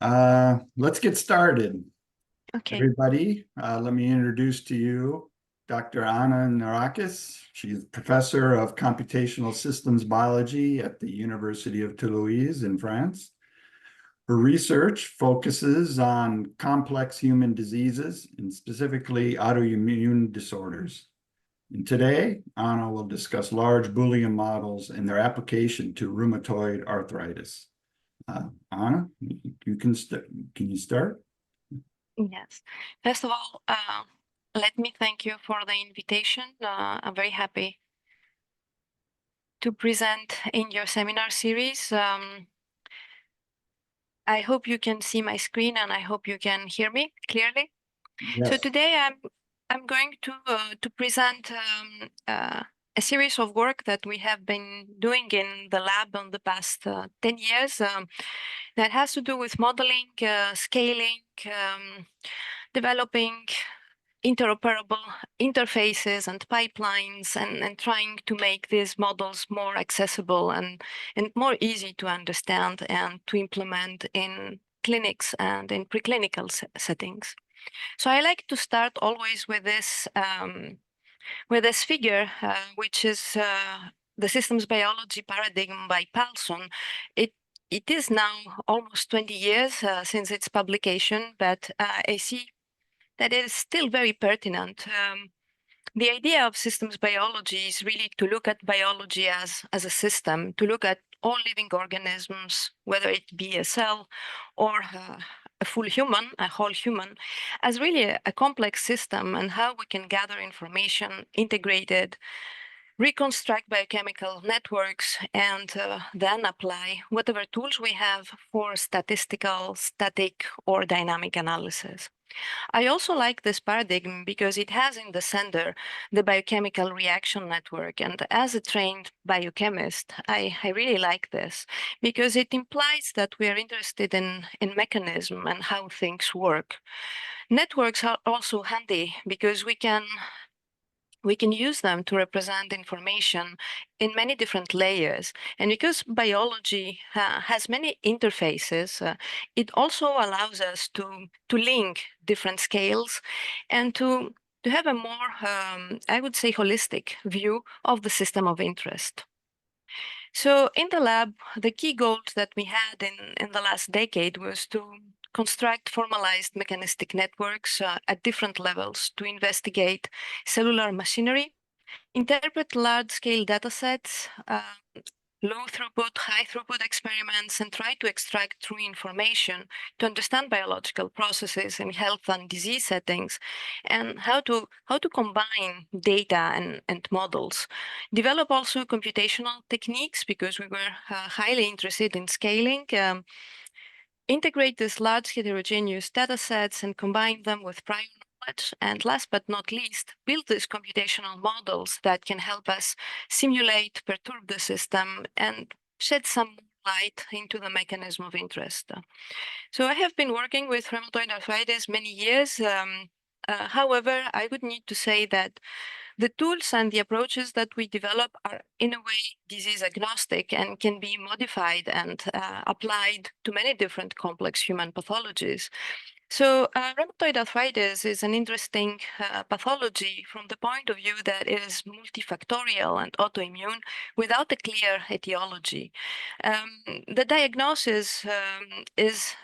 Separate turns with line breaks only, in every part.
Let's get started.
Okay.
Everybody, let me introduce to you Dr. Anna Niarakis. She's professor of Computational Systems Biology at the University of Toulouse in France. Her research focuses on complex human diseases and specifically autoimmune disorders. And today, Anna will discuss large Boolean models and their application to rheumatoid arthritis. Anna, can you start?
Yes. First of all, let me thank you for the invitation. I'm very happy to present in your seminar series. I hope you can see my screen and I hope you can hear me clearly.
Yes.
So today I'm going to present a series of work that we have been doing in the lab on the past 10 years that has to do with modeling, scaling, developing interoperable interfaces and pipelines and trying to make these models more accessible and more easy to understand and to implement in clinics and in preclinical settings. So I like to start always with this figure, which is the systems biology paradigm by Paulson. It is now almost 20 years since its publication, but I see that is still very pertinent. The idea of systems biology is really to look at biology as a system, to look at all living organisms, whether it be a cell or a full human, a whole human, as really a complex system, and how we can gather information, integrate it, reconstruct biochemical networks, and then apply whatever tools we have for statistical, static, or dynamic analysis. I also like this paradigm because it has in the center the biochemical reaction network. And as a trained biochemist, I really like this because it implies that we are interested in mechanism and how things work. Networks are also handy because we can use them to represent information in many different layers. And because biology has many interfaces, it also allows us to link different scales and to have a more, I would say, holistic view of the system of interest. So in the lab, the key goals that we had in the last decade was to construct formalized mechanistic networks at different levels to investigate cellular machinery, interpret large-scale datasets, low throughput, high throughput experiments, and try to extract true information to understand biological processes in health and disease settings, and how to combine data and models. Develop also computational techniques because we were highly interested in scaling. Integrate these large heterogeneous datasets and combine them with prior knowledge. And last but not least, build these computational models that can help us simulate, perturb the system, and shed some light into the mechanism of interest. So I have been working with rheumatoid arthritis many years. However, I would need to say that the tools and the approaches that we develop are, in a way, disease agnostic and can be modified and applied to many different complex human pathologies. So rheumatoid arthritis is an interesting pathology from the point of view that it is multifactorial and autoimmune without a clear etiology. The diagnosis is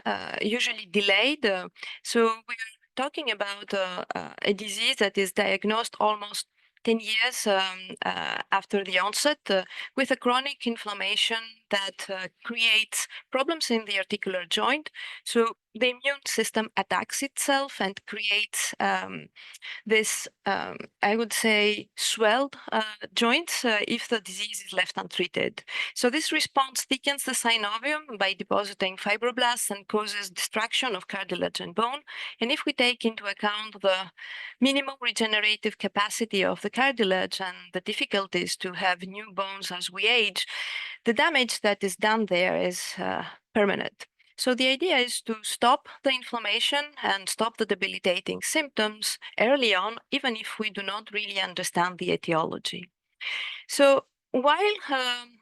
usually delayed. So we are talking about a disease that is diagnosed almost 10 years after the onset with a chronic inflammation that creates problems in the articular joint. So the immune system attacks itself and creates this, I would say, swelled joints if the disease is left untreated. So this response thickens the synovium by depositing fibroblasts and causes destruction of cartilage and bone. And if we take into account the minimum regenerative capacity of the cartilage and the difficulties to have new bones as we age, the damage that is done there is permanent. So the idea is to stop the inflammation and stop the debilitating symptoms early on, even if we do not really understand the etiology. So while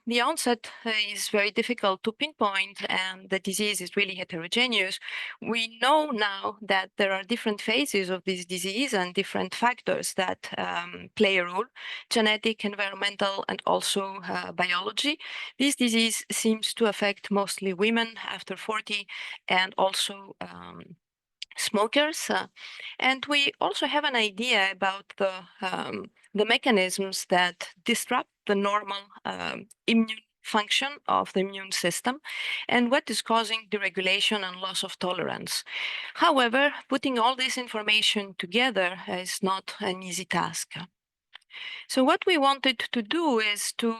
the onset is very difficult to pinpoint and the disease is really heterogeneous, we know now that there are different phases of this disease and different factors that play a role: genetic, environmental, and also biology. This disease seems to affect mostly women after 40 and also smokers. And we also have an idea about the mechanisms that disrupt the normal immune function of the immune system and what is causing deregulation and loss of tolerance. However, putting all this information together is not an easy task. So what we wanted to do is to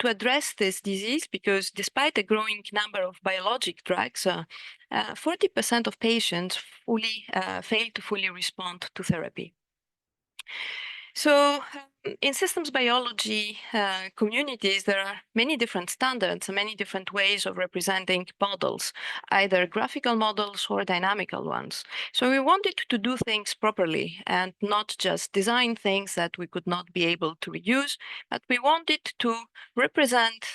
address this disease, because despite a growing number of biologic drugs, 40% of patients fail to fully respond to therapy. So in systems biology communities, there are many different standards and many different ways of representing models, either graphical models or dynamical ones. So we wanted to do things properly and not just design things that we could not be able to reuse, but we wanted to represent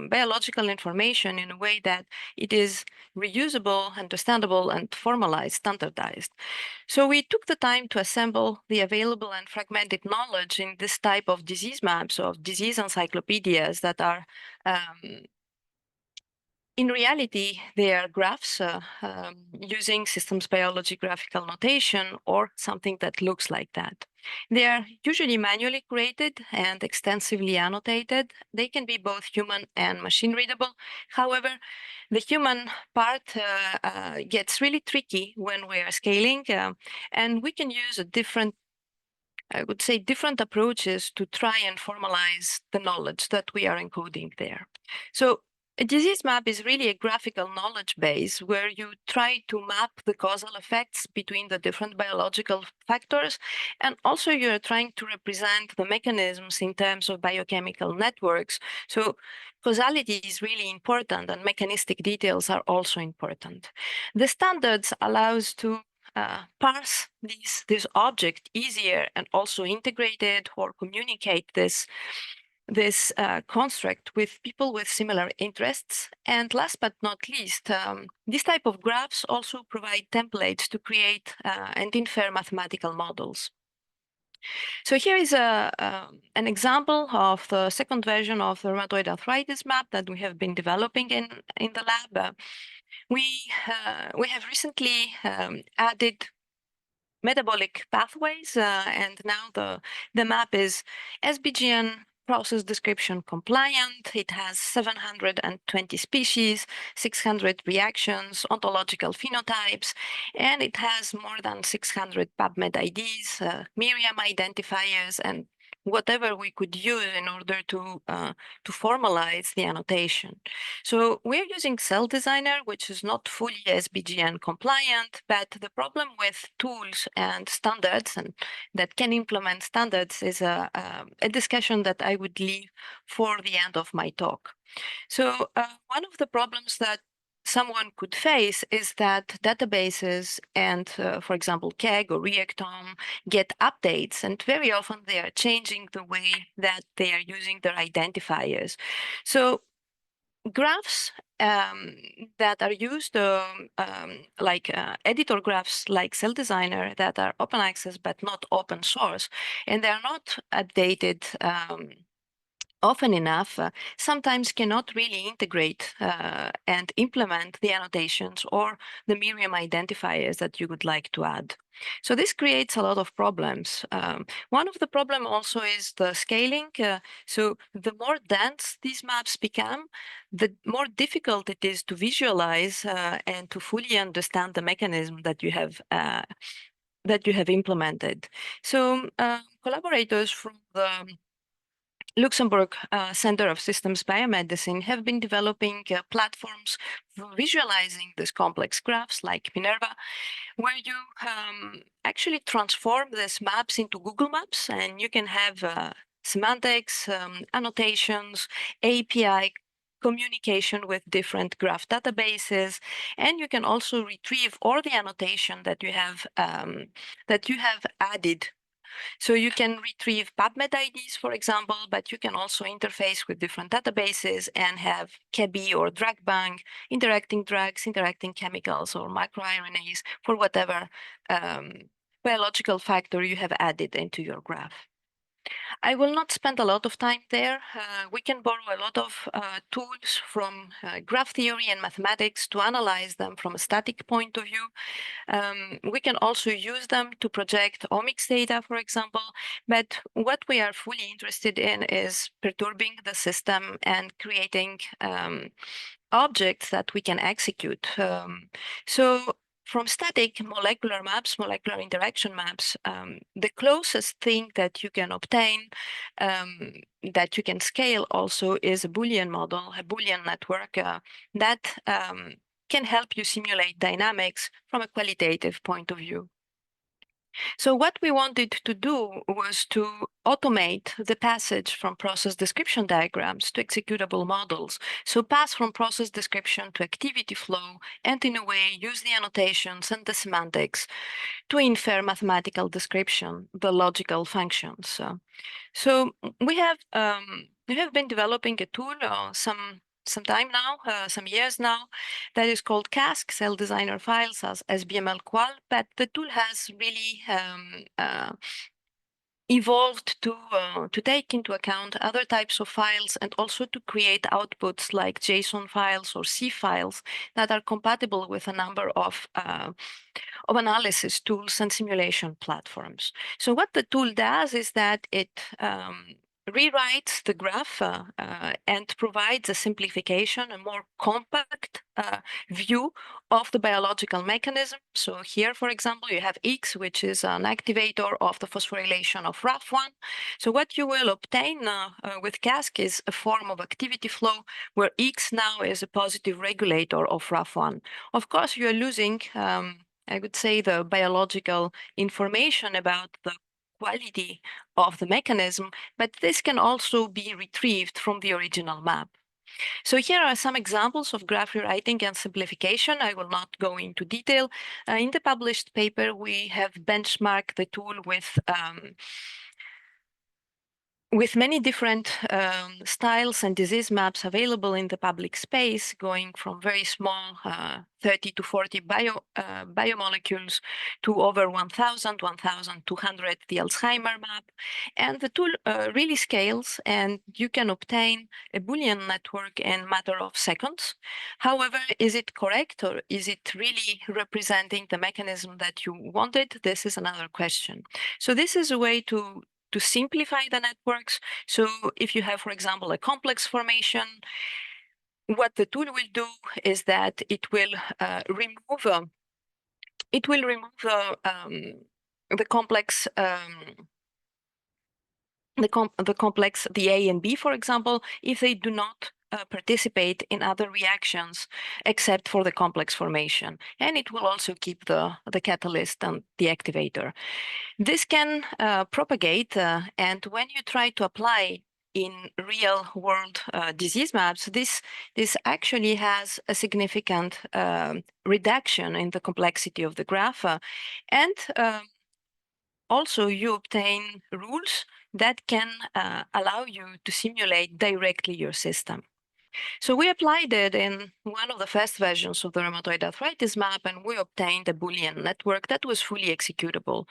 biological information in a way that it is reusable, understandable, and formalized, standardized. So we took the time to assemble the available and fragmented knowledge in this type of disease maps, of disease encyclopedias that are in reality, they are graphs using systems biology graphical notation or something that looks like that. They are usually manually created and extensively annotated. They can be both human and machine readable. However, the human part gets really tricky when we are scaling, and we can use different approaches to try and formalize the knowledge that we are encoding there. So a disease map is really a graphical knowledge base where you try to map the causal effects between the different biological factors, and also you're trying to represent the mechanisms in terms of biochemical networks. So causality is really important and mechanistic details are also important. The standards allows to parse this object easier and also integrate it or communicate this construct with people with similar interests. And last but not least, this type of graphs also provide templates to create and infer mathematical models. So here is an example of the second version of the rheumatoid arthritis map that we have been developing in the lab. We have recently added metabolic pathways, and now the map is SBGN process description compliant. It has 720 species, 600 reactions, ontological phenotypes, and it has more than 600 PubMed IDs, MIRIAM identifiers, and whatever we could use in order to formalize the annotation. So we're using Cell Designer, which is not fully SBGN compliant, but the problem with tools and standards and that can implement standards is a discussion that I would leave for the end of my talk. So one of the problems that someone could face is that databases and, for example, KEGG or Reactome get updates, and very often they are changing the way that they are using their identifiers. So graphs that are used, like editor graphs like Cell Designer, that are open access but not open source, and they are not updated often enough, sometimes cannot really integrate and implement the annotations or the MIRIAM identifiers that you would like to add. So this creates a lot of problems. One of the problem also is the scaling. So the more dense these maps become, the more difficult it is to visualize and to fully understand the mechanism that you have implemented. So collaborators from the Luxembourg Center of Systems Biomedicine have been developing platforms for visualizing these complex graphs like Minerva, where you actually transform these maps into Google Maps, and you can have semantics, annotations, API communication with different graph databases, and you can also retrieve all the annotation that you have added So you can retrieve PubMed IDs, for example, but you can also interface with different databases and have KEBI or drug bank, interacting drugs, interacting chemicals, or microRNAs for whatever biological factor you have added into your graph. I will not spend a lot of time there. We can borrow a lot of tools from graph theory and mathematics to analyze them from a static point of view. We can also use them to project omics data, for example, but what we are fully interested in is perturbing the system and creating objects that we can execute. So from static molecular maps, molecular interaction maps, the closest thing that you can obtain, that you can scale also is a Boolean model, a Boolean network that can help you simulate dynamics from a qualitative point of view. So what we wanted to do was to automate the passage from process description diagrams to executable models. So pass from process description to activity flow, and in a way use the annotations and the semantics to infer mathematical description, the logical functions. So we have been developing a tool some time now, some years now, that is called CaSQ, Cell Designer Files as SBML qual, but the tool has really evolved to take into account other types of files and also to create outputs like JSON files or C files that are compatible with a number of analysis tools and simulation platforms. So what the tool does is that it rewrites the graph and provides a simplification, a more compact view of the biological mechanism. So here, for example, you have X, which is an activator of the phosphorylation of RAF1. So what you will obtain with CaSQ is a form of activity flow where X now is a positive regulator of RAF1. Of course, you are losing I would say the biological information about the quality of the mechanism, but this can also be retrieved from the original map. So here are some examples of graph rewriting and simplification. I will not go into detail. In the published paper, we have benchmarked the tool with many different styles and disease maps available in the public space, going from very small 30 to 40 biomolecules to over 1,000, 1,200, the Alzheimer map. And the tool really scales, and you can obtain a Boolean network in a matter of seconds. However, is it correct, or is it really representing the mechanism that you wanted? This is another question. So this is a way to simplify the networks. So if you have, for example, a complex formation, what the tool will do is that it will remove the complex the A and B, for example, if they do not participate in other reactions except for the complex formation. And it will also keep the catalyst and the activator. This can propagate, and when you try to apply in real world disease maps, this actually has a significant reduction in the complexity of the graph. And also you obtain rules that can allow you to simulate directly your system. So we applied it in one of the first versions of the rheumatoid arthritis map, and we obtained a Boolean network that was fully executable.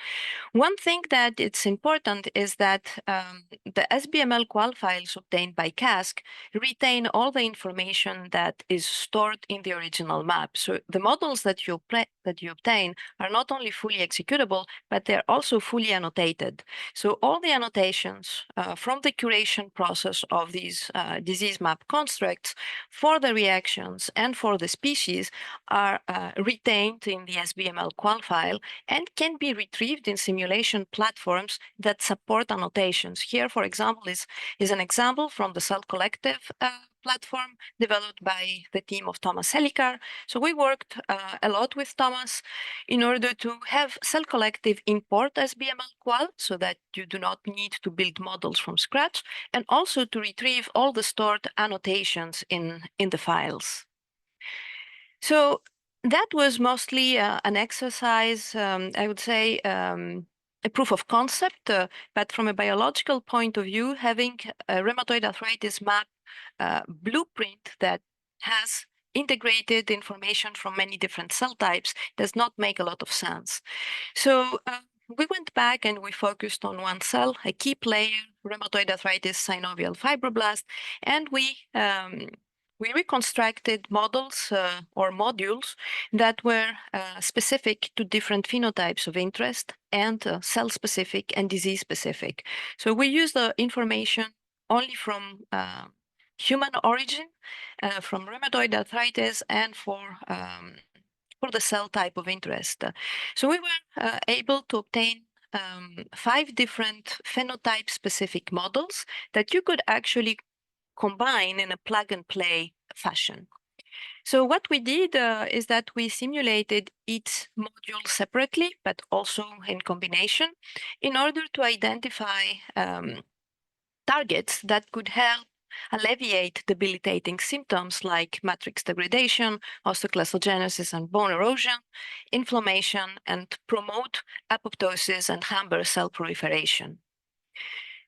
One thing that it's important is that the SBML qual files obtained by CaSQ retain all the information that is stored in the original map. So the models that you obtain are not only fully executable, but they're also fully annotated. So all the annotations from the curation process of these disease map constructs for the reactions and for the species are retained in the SBML qual file and can be retrieved in simulation platforms that support annotations. Here, for example, is an example from the Cell Collective platform developed by the team of Thomas Helikar. So we worked a lot with Thomas in order to have Cell Collective import SBML qual so that you do not need to build models from scratch, and also to retrieve all the stored annotations in the files. So that was mostly an exercise, I would say, a proof of concept, but from a biological point of view, having a rheumatoid arthritis map blueprint that has integrated information from many different cell types does not make a lot of sense. So we went back and we focused on one cell, a key player, rheumatoid arthritis synovial fibroblast, and we reconstructed models or modules that were specific to different phenotypes of interest and cell-specific and disease-specific. So we used the information only from human origin, from rheumatoid arthritis, and for the cell type of interest. So we were able to obtain 5 different phenotype-specific models that you could actually combine in a plug-and-play fashion. So what we did is that we simulated each module separately, but also in combination, in order to identify targets that could help alleviate debilitating symptoms like matrix degradation, osteoclastogenesis and bone erosion, inflammation, and promote apoptosis and hammer cell proliferation.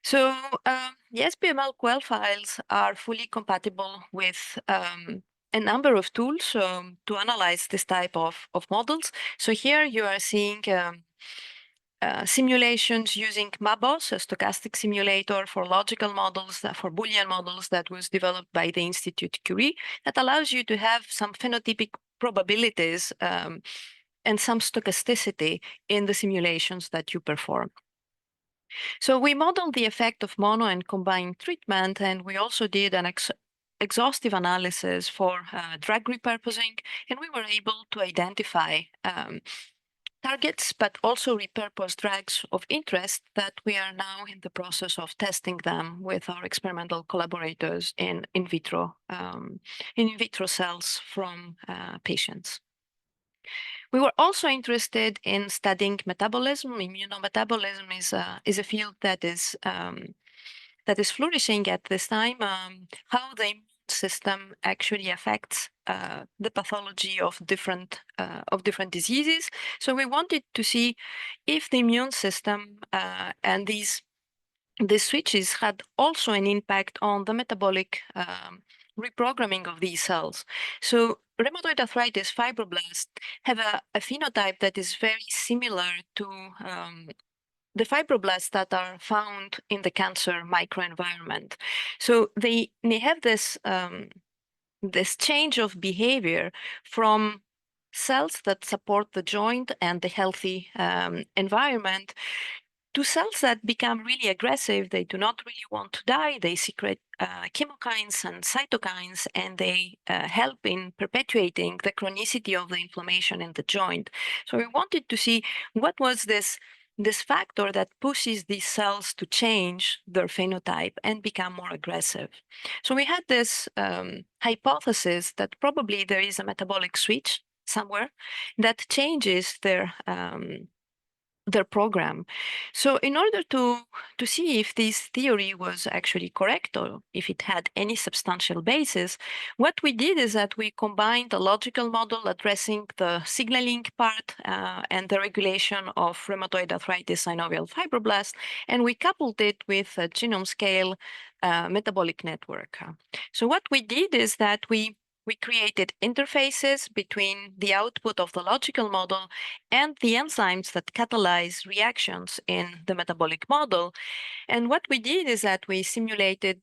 So the SBML-QL files are fully compatible with a number of tools to analyze this type of models. So here you are seeing simulations using MABOS, a stochastic simulator for logical models, for Boolean models that was developed by the Institute Curie, that allows you to have some phenotypic probabilities and some stochasticity in the simulations that you perform. So we modeled the effect of mono and combined treatment, and we also did an exhaustive analysis for drug repurposing, and we were able to identify targets, but also repurposed drugs of interest that we are now in the process of testing them with our experimental collaborators in vitro cells from patients. We were also interested in studying metabolism. Immunometabolism is a field that is flourishing at this time. How the immune system actually affects the pathology of different diseases. So we wanted to see if the immune system and these switches had also an impact on the metabolic reprogramming of these cells. So rheumatoid arthritis fibroblasts have a phenotype that is very similar to the fibroblasts that are found in the cancer microenvironment. So they have this change of behavior from cells that support the joint and the healthy environment to cells that become really aggressive. They do not really want to die. They secrete chemokines and cytokines, and they help in perpetuating the chronicity of the inflammation in the joint. So we wanted to see what was this factor that pushes these cells to change their phenotype and become more aggressive. So we had this hypothesis that probably there is a metabolic switch somewhere that changes their program. So in order to see if this theory was actually correct or if it had any substantial basis, what we did is that we combined a logical model addressing the signaling part and the regulation of rheumatoid arthritis synovial fibroblast, and we coupled it with a genome scale metabolic network. So what we did is that we created interfaces between the output of the logical model and the enzymes that catalyze reactions in the metabolic model. And what we did is that we simulated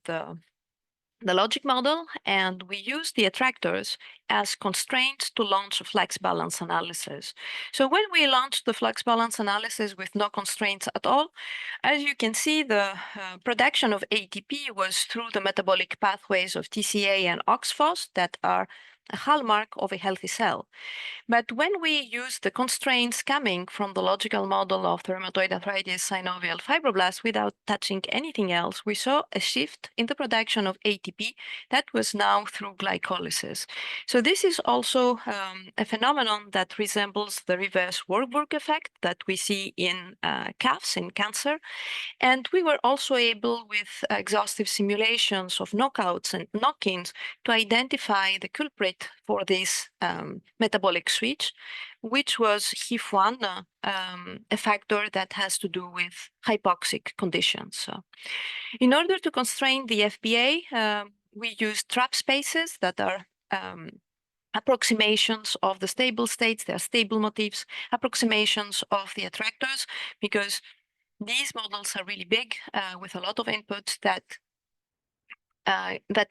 the logic model, and we used the attractors as constraints to launch a flux balance analysis. So when we launched the flux balance analysis with no constraints at all, as you can see, the production of ATP was through the metabolic pathways of TCA and OXPHOS that are a hallmark of a healthy cell. But when we use the constraints coming from the logical model of the rheumatoid arthritis synovial fibroblast without touching anything else, we saw a shift in the production of ATP that was now through glycolysis. So this is also a phenomenon that resembles the reverse Warburg effect that we see in calves in cancer. And we were also able, with exhaustive simulations of knockouts and knock-ins, to identify the culprit for this metabolic switch, which was HIF1, a factor that has to do with hypoxic conditions. So in order to constrain the FBA, we use trap spaces that are approximations of the stable states, they are stable motifs, approximations of the attractors, because these models are really big with a lot of inputs that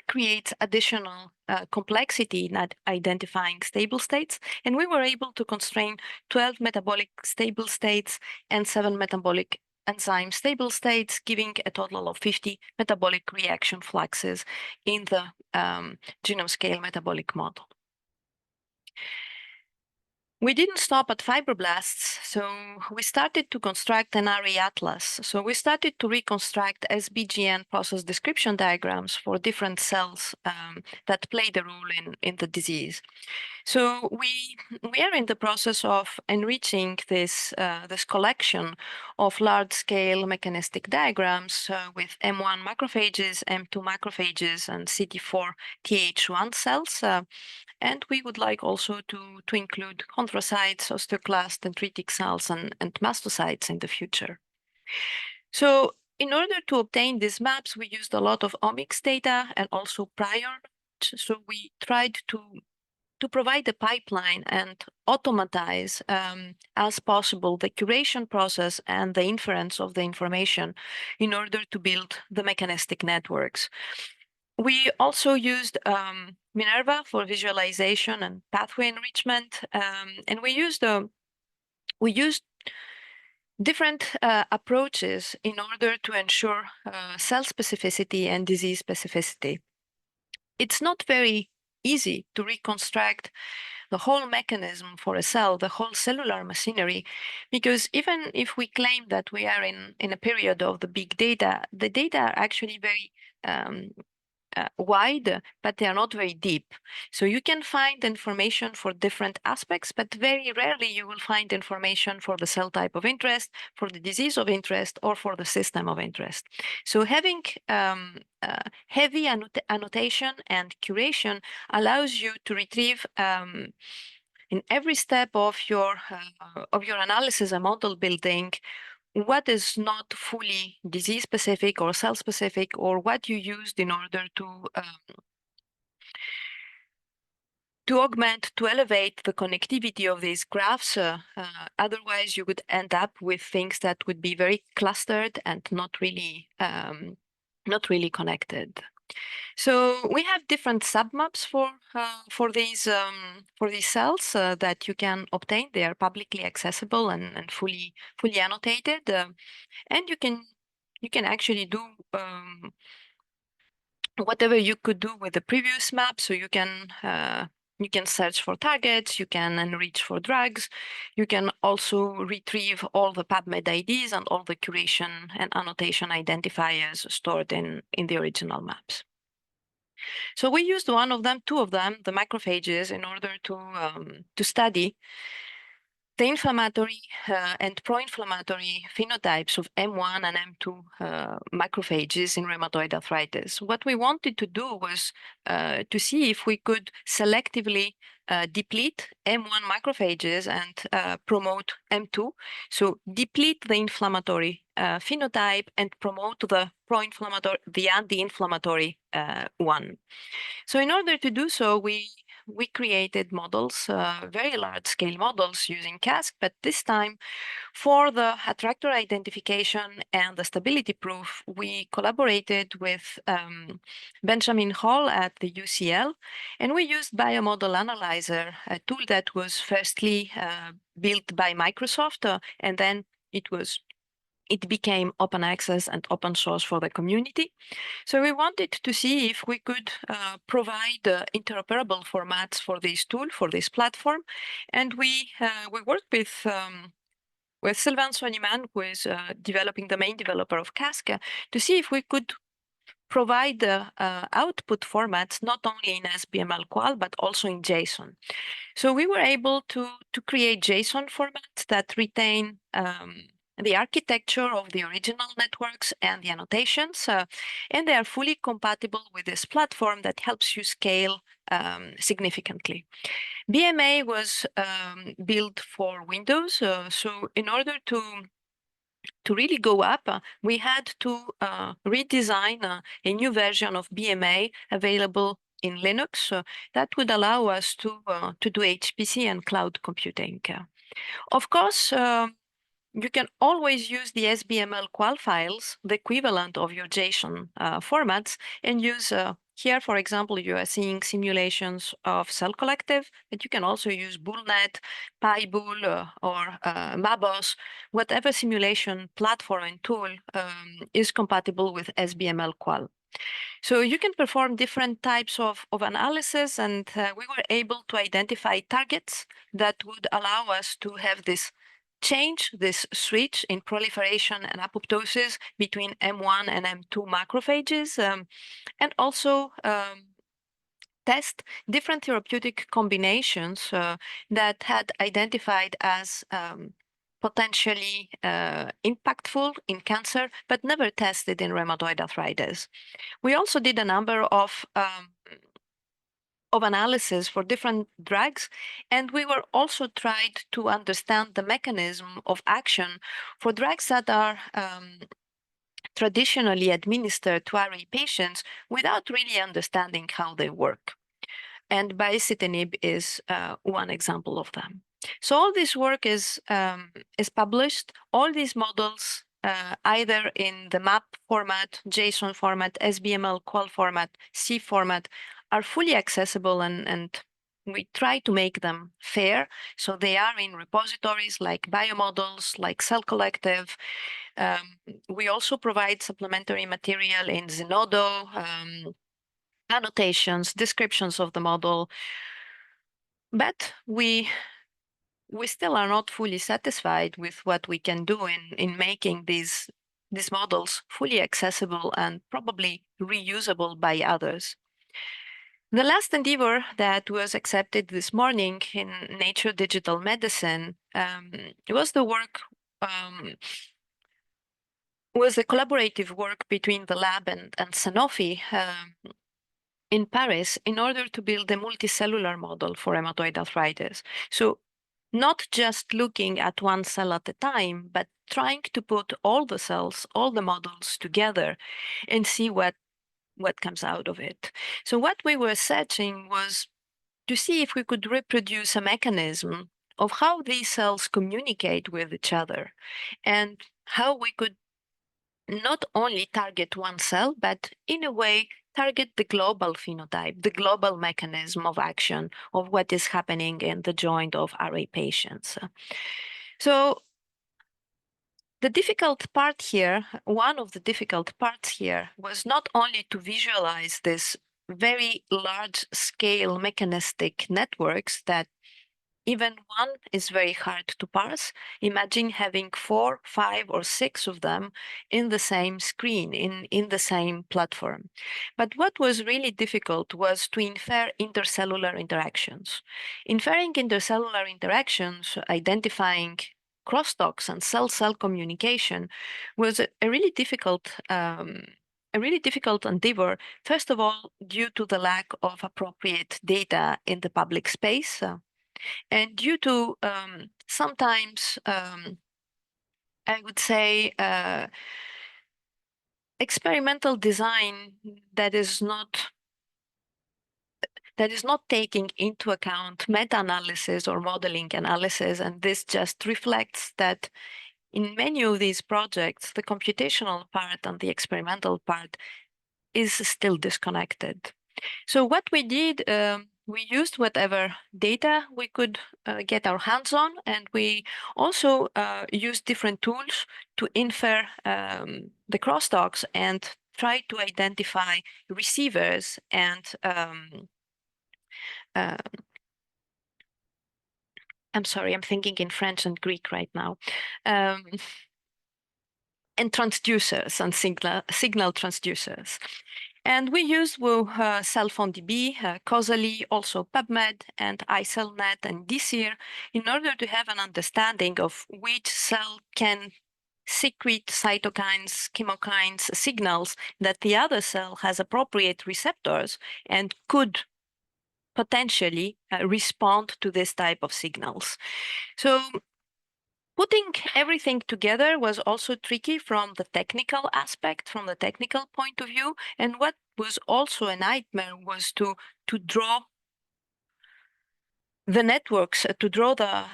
creates additional complexity in identifying stable states. And we were able to constrain 12 metabolic stable states and 7 metabolic enzyme stable states, giving a total of 50 metabolic reaction fluxes in the genome scale metabolic model. We didn't stop at fibroblasts, so we started to construct an array atlas. So we started to reconstruct SBGN process description diagrams for different cells that play the role in the disease. So we are in the process of enriching this collection of large-scale mechanistic diagrams with M1 macrophages, M2 macrophages, and CD4 Th1 cells. And we would like also to include chondrocytes, osteoclast, dendritic cells, and mastocytes in the future. So in order to obtain these maps, we used a lot of omics data and also prior. So we tried to provide a pipeline and automatize as possible the curation process and the inference of the information in order to build the mechanistic networks. We also used Minerva for visualization and pathway enrichment, and we used different approaches in order to ensure cell specificity and disease specificity. It's not very easy to reconstruct the whole mechanism for a cell, the whole cellular machinery, because even if we claim that we are in a period of the big data, the data are actually very wide, but they are not very deep. So you can find information for different aspects, but very rarely you will find information for the cell type of interest, for the disease of interest, or for the system of interest. So having heavy annotation and curation allows you to retrieve in every step of your analysis and model building what is not fully disease specific or cell specific, or what you used in order to augment, to elevate the connectivity of these graphs. Otherwise, you would end up with things that would be very clustered and not really connected. So we have different submaps for these cells that you can obtain. They are publicly accessible and fully annotated, and you can actually do whatever you could do with the previous map. So you can search for targets, you can enrich for drugs, you can also retrieve all the PubMed IDs and all the curation and annotation identifiers stored in the original maps. So we used two of them, the macrophages, in order to study the inflammatory and pro-inflammatory phenotypes of M1 and M2 macrophages in rheumatoid arthritis. What we wanted to do was to see if we could selectively deplete M1 macrophages and promote M2. So deplete the inflammatory phenotype and promote the pro-inflammatory, the anti-inflammatory one. So in order to do so, we created models, very large-scale models using CaSQ, but this time for the attractor identification and the stability proof, we collaborated with Benjamin Hall at the UCL, and we used Biomodel Analyzer, a tool that was firstly built by Microsoft, and then it became open access and open source for the community. So we wanted to see if we could provide interoperable formats for this tool, for this platform. And we worked with Sylvain Soigneman, who is developing the main developer of CaSQ, to see if we could provide the output formats not only in SBML qual, but also in JSON. So we were able to create JSON formats that retain the architecture of the original networks and the annotations, and they are fully compatible with this platform that helps you scale significantly. BMA was built for Windows, so in order to really go up, we had to redesign a new version of BMA available in Linux that would allow us to do HPC and cloud computing. Of course, you can always use the SBML qual files, the equivalent of your JSON formats, and use here, for example, you are seeing simulations of cell collective, but you can also use BoolNet, PyBool, or Mabos. Whatever simulation platform and tool is compatible with SBML qual. So you can perform different types of analysis, and we were able to identify targets that would allow us to have this switch in proliferation and apoptosis between M1 and M2 macrophages, and also test different therapeutic combinations that had identified as potentially impactful in cancer, but never tested in rheumatoid arthritis. We also did a number of analysis for different drugs, and we were also tried to understand the mechanism of action for drugs that are traditionally administered to RA patients without really understanding how they work. And baricitinib is one example of them. So all this work is published. All these models, either in the map format, JSON format, SBML qual format, C format, are fully accessible, and we try to make them fair. So they are in repositories like biomodels, like Cell Collective. We also provide supplementary material in Zenodo, annotations, descriptions of the model, but we still are not fully satisfied with what we can do in making these models fully accessible and probably reusable by others. The last endeavor that was accepted this morning in Nature Digital Medicine was the work, was the collaborative work between the lab and Sanofi in Paris in order to build a multicellular model for rheumatoid arthritis. So not just looking at one cell at a time, but trying to put all the cells, all the models together and see what comes out of it. So what we were searching was to see if we could reproduce a mechanism of how these cells communicate with each other, and how we could not only target one cell, but in a way target the global phenotype, the global mechanism of action of what is happening in the joint of RA patients. So the difficult part here, one of the difficult parts here, was not only to visualize this very large scale mechanistic networks that even one is very hard to parse. Imagine having 4, 5, or 6 of them in the same screen, in the same platform. But what was really difficult was to infer intercellular interactions. Inferring intercellular interactions, identifying crosstalks and cell-cell communication was a really difficult endeavor, first of all, due to the lack of appropriate data in the public space, and due to sometimes, I would say, experimental design that is not taking into account meta-analysis or modeling analysis, and this just reflects that in many of these projects, the computational part and the experimental part is still disconnected. So what we did, we used whatever data we could get our hands on, and we also used different tools to infer the crosstalks and try to identify receivers and I'm sorry, I'm thinking in French and Greek right now. And transducers and signal transducers. And we use CellPhoneDB, Causally, also PubMed, and iCellNet and DSIR in order to have an understanding of which cell can secrete cytokines, chemokines signals that the other cell has appropriate receptors and could potentially respond to this type of signals. So putting everything together was also tricky from the technical aspect, from the technical point of view. And what was also a nightmare was to draw the networks, to draw the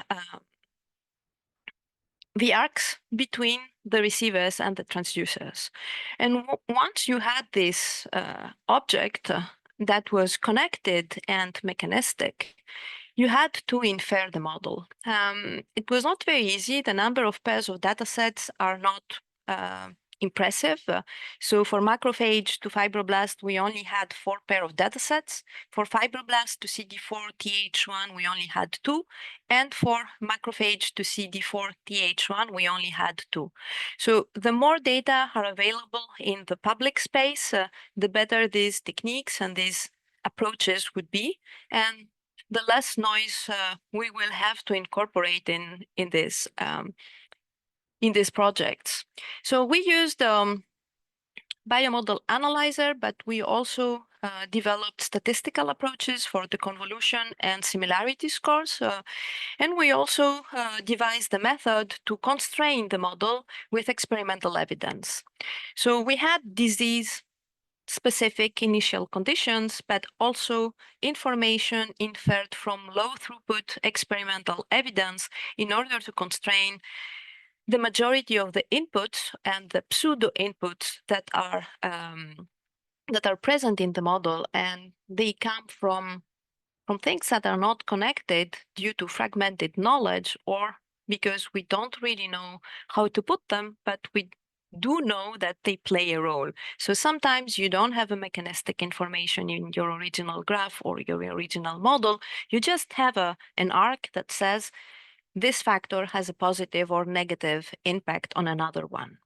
arcs between the receivers and the transducers. And once you had this object that was connected and mechanistic, you had to infer the model. It was not very easy. The number of pairs of data sets are not impressive. So for macrophage to fibroblast, we only had 4 pairs of data sets. For fibroblast to CD4 Th1, we only had 2. And for macrophage to CD4 Th1, we only had 2. So the more data are available in the public space, the better these techniques and these approaches would be, and the less noise we will have to incorporate in these projects. So we used biomodel analyzer, but we also developed statistical approaches for the convolution and similarity scores. And we also devised a method to constrain the model with experimental evidence. So we had disease-specific initial conditions, but also information inferred from low throughput experimental evidence in order to constrain the majority of the inputs and the pseudo inputs that are present in the model, and they come from things that are not connected due to fragmented knowledge or because we don't really know how to put them, but we do know that they play a role. So sometimes you don't have a mechanistic information in your original graph or your original model. You just have an arc that says this factor has a positive or negative impact on another one.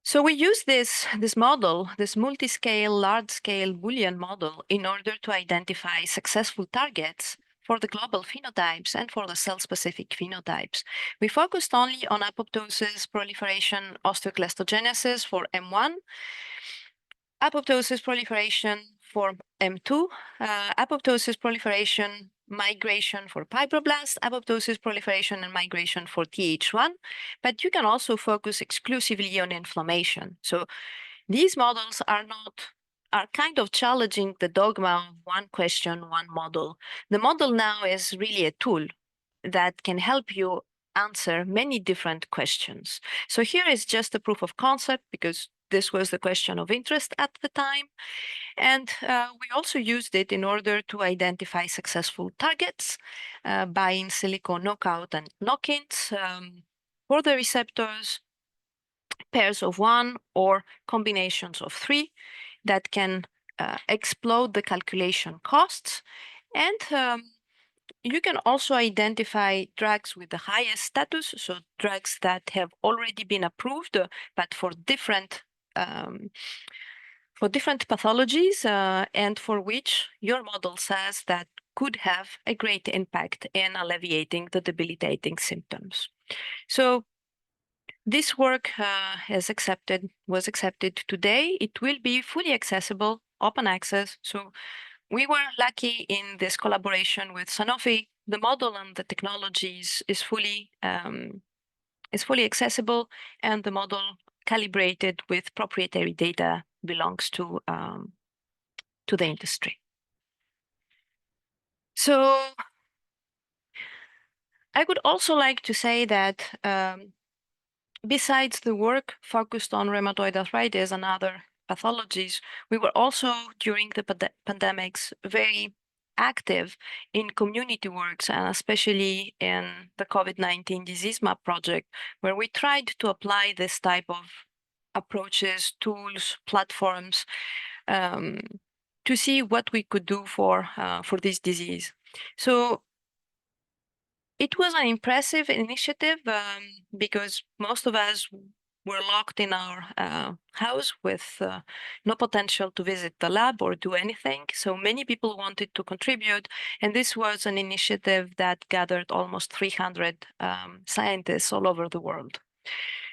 So we use this model, this multi-scale, large-scale Boolean model, in order to identify successful targets for the global phenotypes and for the cell-specific phenotypes. We focused only on apoptosis, proliferation, osteoclastogenesis for M1, apoptosis proliferation for M2, apoptosis proliferation migration for fibroblast, apoptosis proliferation and migration for Th1, but you can also focus exclusively on inflammation. So these models are kind of challenging the dogma of one question, one model. The model now is really a tool that can help you answer many different questions. So here is just a proof of concept because this was the question of interest at the time. And we also used it in order to identify successful targets by in silico knockout and knock-ins for the receptors, pairs of 1 or combinations of 3 that can explode the calculation costs. And you can also identify drugs with the highest status, so drugs that have already been approved, but for different pathologies and for which your model says that could have a great impact in alleviating the debilitating symptoms. So this work was accepted today. It will be fully accessible, open access. So we were lucky in this collaboration with Sanofi. The model and the technologies is fully accessible, and the model calibrated with proprietary data belongs to the industry. So I would also like to say that besides the work focused on rheumatoid arthritis and other pathologies, we were also during the pandemics very active in community works, and especially in the COVID-19 disease map project, where we tried to apply this type of approaches, tools, platforms to see what we could do for this disease. So it was an impressive initiative because most of us were locked in our house with no potential to visit the lab or do anything. So many people wanted to contribute, and this was an initiative that gathered almost 300 scientists all over the world.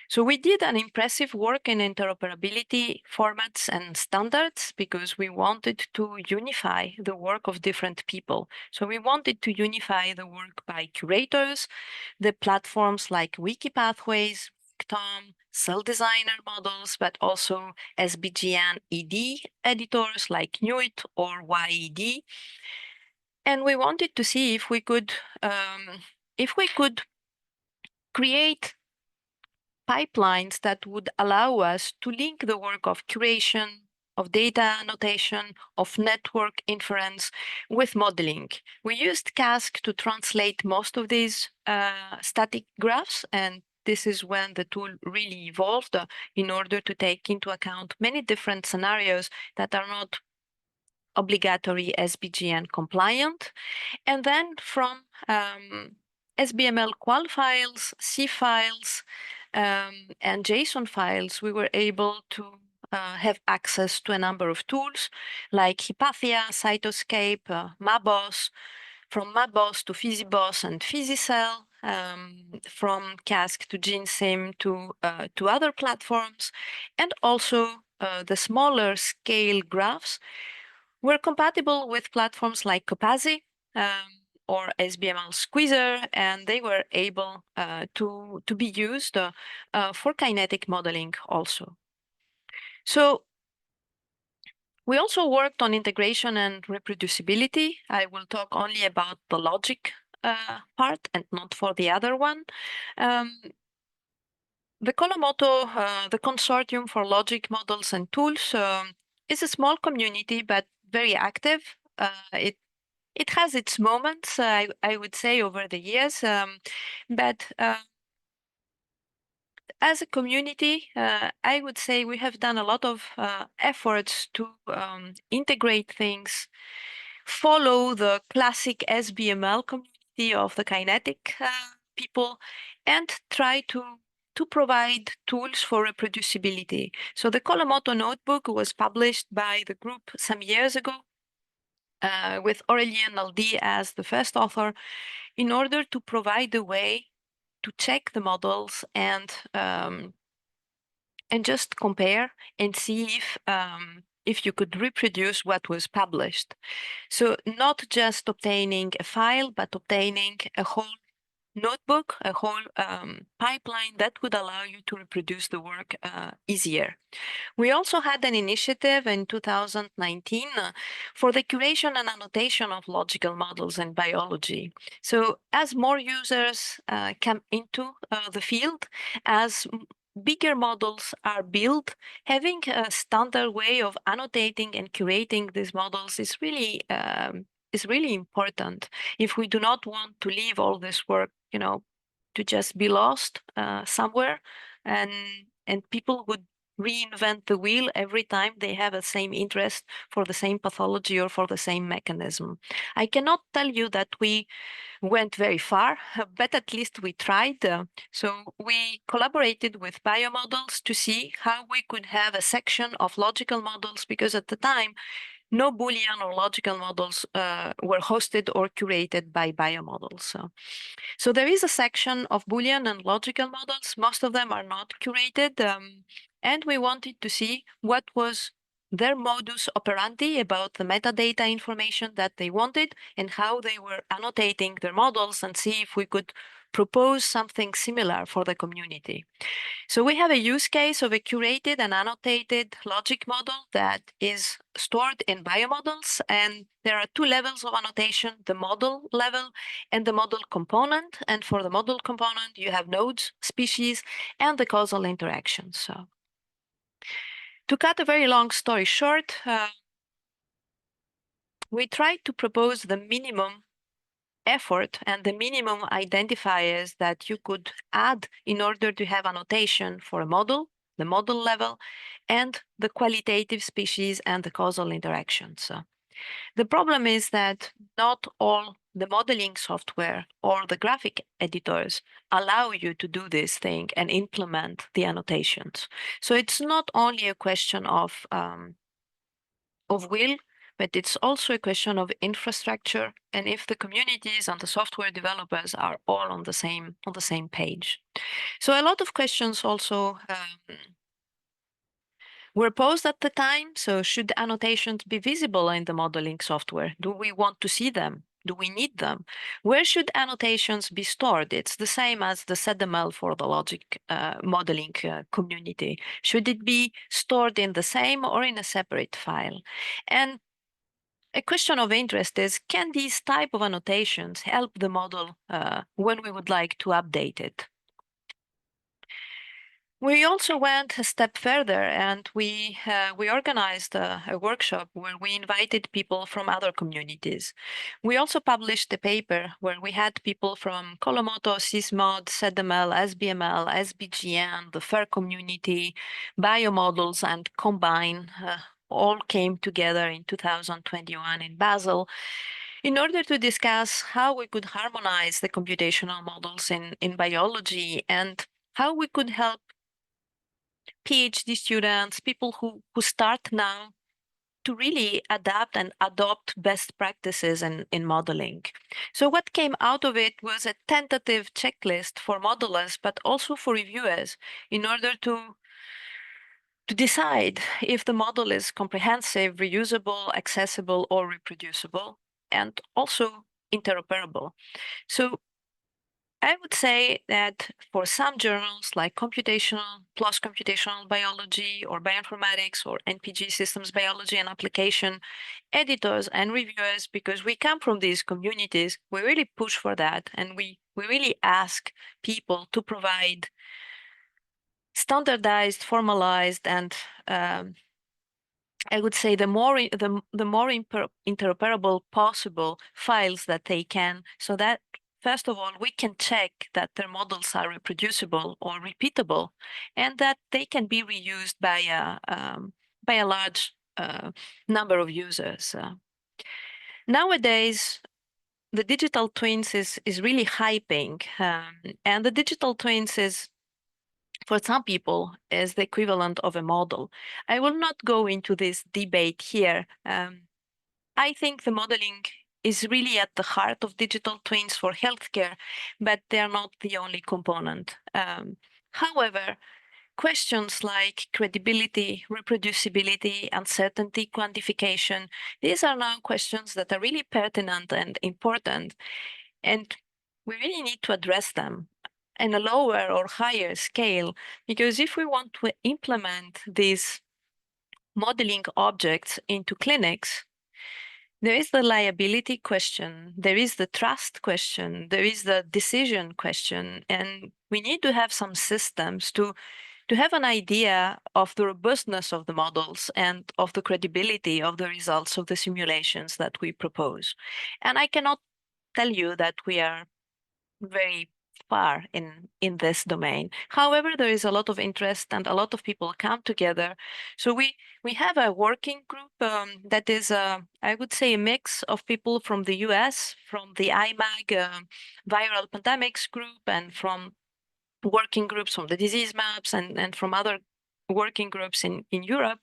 So we did an impressive work in interoperability formats and standards because we wanted to unify the work of different people. So we wanted to unify the work by curators, the platforms like Wikipathways, Tom, cell designer models, but also SBGN ED editors like Nuit or YED. And we wanted to see if we could create pipelines that would allow us to link the work of curation, of data annotation, of network inference with modeling. We used CaSQ to translate most of these static graphs, and this is when the tool really evolved in order to take into account many different scenarios that are not obligatory SBGN compliant. And then from SBML qual files, C files, and JSON files, we were able to have access to a number of tools like Hypatia, Cytoscape, Mabos, from Mabos to PhysiBos and PhysiCell, from CaSQ to GeneSim to other platforms, and also the smaller scale graphs were compatible with platforms like Copazi, or SBML Squeezer, and they were able to be used for kinetic modeling also. So we also worked on integration and reproducibility. I will talk only about the logic part and not for the other one. The Colomoto, the Consortium for Logic Models and Tools, is a small community, but very active. It has its moments, I would say, over the years, but as a community, I would say we have done a lot of efforts to integrate things, follow the classic SBML community of the kinetic people, and try to provide tools for reproducibility. So the Colomoto notebook was published by the group some years ago, with Aurélien Naldi as the first author, in order to provide a way to check the models and just compare and see if you could reproduce what was published. So not just obtaining a file, but obtaining a whole notebook, a whole pipeline that would allow you to reproduce the work easier. We also had an initiative in 2019 for the curation and annotation of logical models in biology. So as more users come into the field, as bigger models are built, having a standard way of annotating and curating these models is really important if we do not want to leave all this work, to just be lost somewhere, and people would reinvent the wheel every time they have the same interest for the same pathology or for the same mechanism. I cannot tell you that we went very far, but at least we tried. So we collaborated with biomodels to see how we could have a section of logical models, because at the time, no Boolean or logical models were hosted or curated by biomodels. So there is a section of Boolean and logical models. Most of them are not curated. And we wanted to see what was their modus operandi about the metadata information that they wanted and how they were annotating their models, and see if we could propose something similar for the community. So we have a use case of a curated and annotated logic model that is stored in biomodels, and there are two levels of annotation, the model level and the model component. And for the model component, you have nodes, species, and the causal interactions. So to cut a very long story short, we tried to propose the minimum effort and the minimum identifiers that you could add in order to have annotation for a model, the model level, and the qualitative species and the causal interactions. So the problem is that not all the modeling software or the graphic editors allow you to do this thing and implement the annotations. So it's not only a question of will, but it's also a question of infrastructure and if the communities and the software developers are all on the same page. So a lot of questions also were posed at the time. So should annotations be visible in the modeling software? Do we want to see them? Do we need them? Where should annotations be stored? It's the same as the ZML for the logic modeling community. Should it be stored in the same or in a separate file? And a question of interest is, can these type of annotations help the model when we would like to update it? We also went a step further and we organized a workshop where we invited people from other communities. We also published a paper where we had people from Colomoto, Sysmod, ZML, SBML, SBGN, the FAIR community, biomodels, and Combine all came together in 2021 in Basel in order to discuss how we could harmonize the computational models in biology and how we could help PhD students, people who start now to really adapt and adopt best practices in modeling. So what came out of it was a tentative checklist for modelers, but also for reviewers in order to decide if the model is comprehensive, reusable, accessible, or reproducible, and also interoperable. So I would say that for some journals like computational plus computational biology or bioinformatics or NPG systems biology and application, editors and reviewers, because we come from these communities, we really push for that. And we really ask people to provide standardized, formalized, and I would say the more interoperable possible files that they can, so that first of all, we can check that their models are reproducible or repeatable, and that they can be reused by a large number of users. Nowadays, the digital twins is really hyping, and the digital twins is, for some people, is the equivalent of a model. I will not go into this debate here. I think the modeling is really at the heart of digital twins for healthcare, but they're not the only component. However, questions like credibility, reproducibility, uncertainty, quantification, these are now questions that are really pertinent and important, and we really need to address them in a lower or higher scale, because if we want to implement these modeling objects into clinics, there is the liability question, there is the trust question, there is the decision question, and we need to have some systems to have an idea of the robustness of the models and of the credibility of the results of the simulations that we propose. And I cannot tell you that we are very far in this domain. However, there is a lot of interest and a lot of people come together. So we have a working group that is, I would say, a mix of people from the US, from the IMAG viral pandemics group, and from working groups from the disease maps and from other working groups in Europe,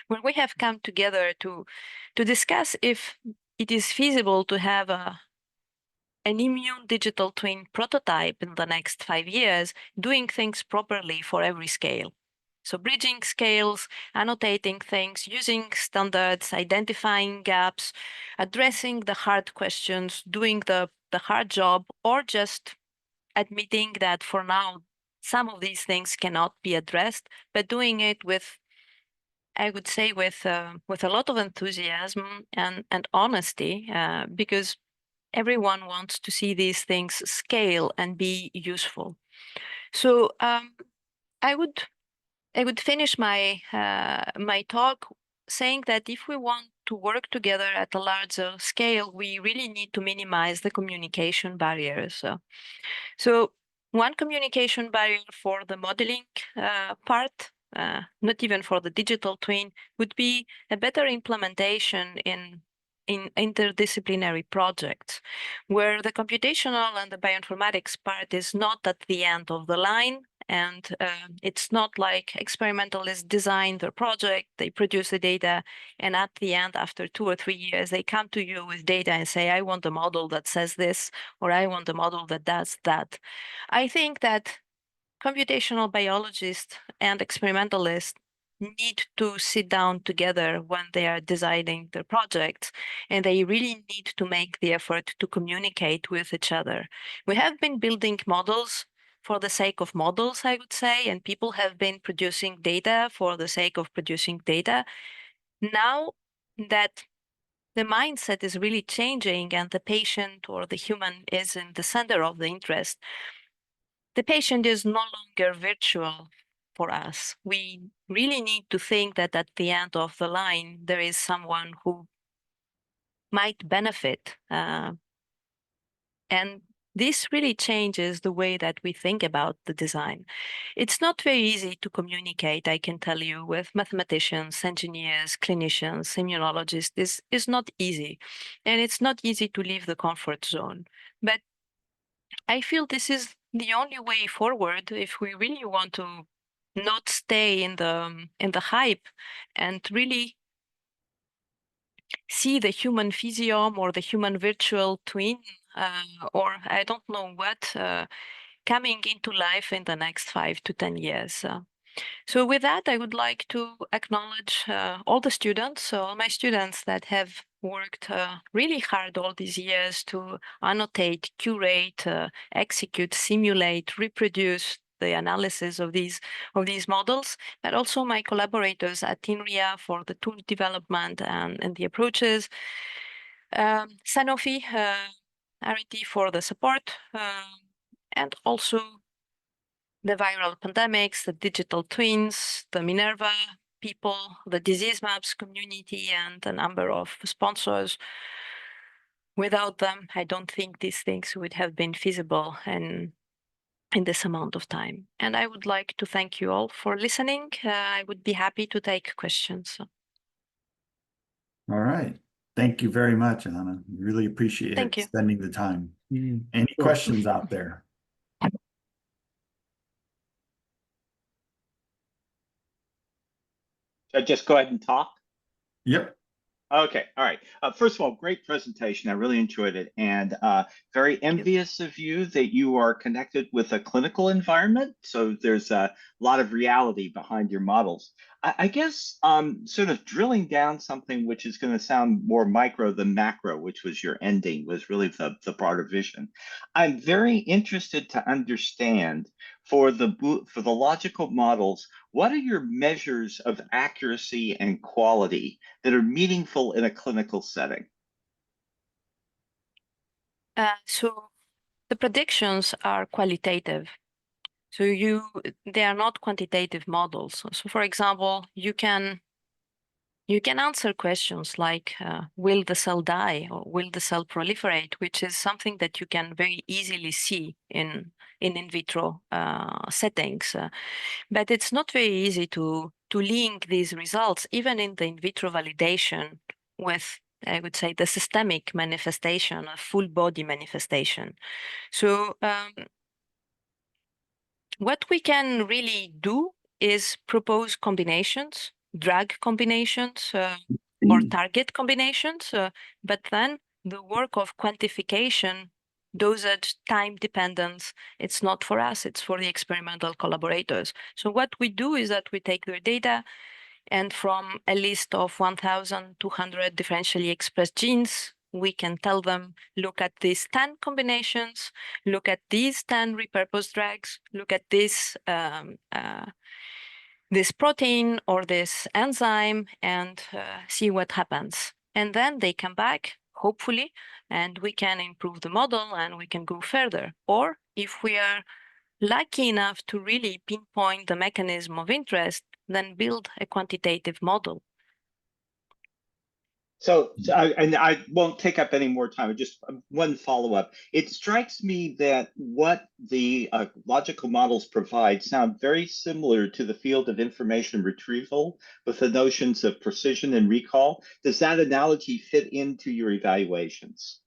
where we have come together to discuss if it is feasible to have an immune digital twin prototype in the next 5 years, doing things properly for every scale. So bridging scales, annotating things, using standards, identifying gaps, addressing the hard questions, doing the hard job, or just admitting that for now, some of these things cannot be addressed, but doing it with, I would say, with a lot of enthusiasm and honesty, because everyone wants to see these things scale and be useful. So I would finish my my talk saying that if we want to work together at a larger scale, we really need to minimize the communication barriers. So one communication barrier for the modeling part, not even for the digital twin, would be a better implementation in interdisciplinary projects, where the computational and the bioinformatics part is not at the end of the line And it's not like experimentalists design their project, they produce the data, and at the end, after 2 or 3 years, they come to you with data and say, I want a model that says this, or I want a model that does that. I think that computational biologists and experimentalists need to sit down together when they are designing their projects, and they really need to make the effort to communicate with each other. We have been building models for the sake of models, I would say, and people have been producing data for the sake of producing data. Now that the mindset is really changing and the patient or the human is in the center of the interest, the patient is no longer virtual for us. We really need to think that at the end of the line, there is someone who might benefit. And this really changes the way that we think about the design. It's not very easy to communicate, I can tell you, with mathematicians, engineers, clinicians, immunologists. This is not easy. And it's not easy to leave the comfort zone. But I feel this is the only way forward if we really want to not stay in the hype and really see the human physiome or the human virtual twin, or I don't know what, coming into life in the next 5 to 10 years. So with that, I would like to acknowledge all the students, all my students that have worked really hard all these years to annotate, curate, execute, simulate, reproduce the analysis of these models, but also my collaborators at INRIA for the tool development and the approaches, Sanofi, RT for the support, and also the viral pandemics, the digital twins, the Minerva people, the diseasemodeling community, and a number of sponsors. Without them, I don't think these things would have been feasible in this amount of time. And I would like to thank you all for listening. I would be happy to take questions.
All right. Thank you very much, Anna. Really appreciate
Thank you.
spending the time. Any questions out there?
Should I just go ahead and talk?
Yep.
Okay, all right. First of all, great presentation. I really enjoyed it, and very envious of you that you are connected with a clinical environment. So there's a lot of reality behind your models. I guess sort of drilling down something which is going to sound more micro than macro, which was your ending, was really the broader vision. I'm very interested to understand for the logical models, what are your measures of accuracy and quality that are meaningful in a clinical setting?
So the predictions are qualitative. So they are not quantitative models. So for example, you can answer questions like, will the cell die or will the cell proliferate, which is something that you can very easily see in vitro settings. But it's not very easy to link these results, even in the in vitro validation, with, I would say, the systemic manifestation, a full body manifestation. So what we can really do is propose combinations, drug combinations, or target combinations, but then the work of quantification, dosage, time dependence, it's not for us, it's for the experimental collaborators. So what we do is that we take their data, and from a list of 1,200 differentially expressed genes, we can tell them, look at these 10 combinations, look at these 10 repurposed drugs, look at this protein or this enzyme, and see what happens. And then they come back, hopefully, and we can improve the model and we can go further. Or if we are lucky enough to really pinpoint the mechanism of interest, then build a quantitative model.
So I won't take up any more time. Just one follow-up. It strikes me that what the logical models provide sound very similar to the field of information retrieval with the notions of precision and recall. Does that analogy fit into your evaluations?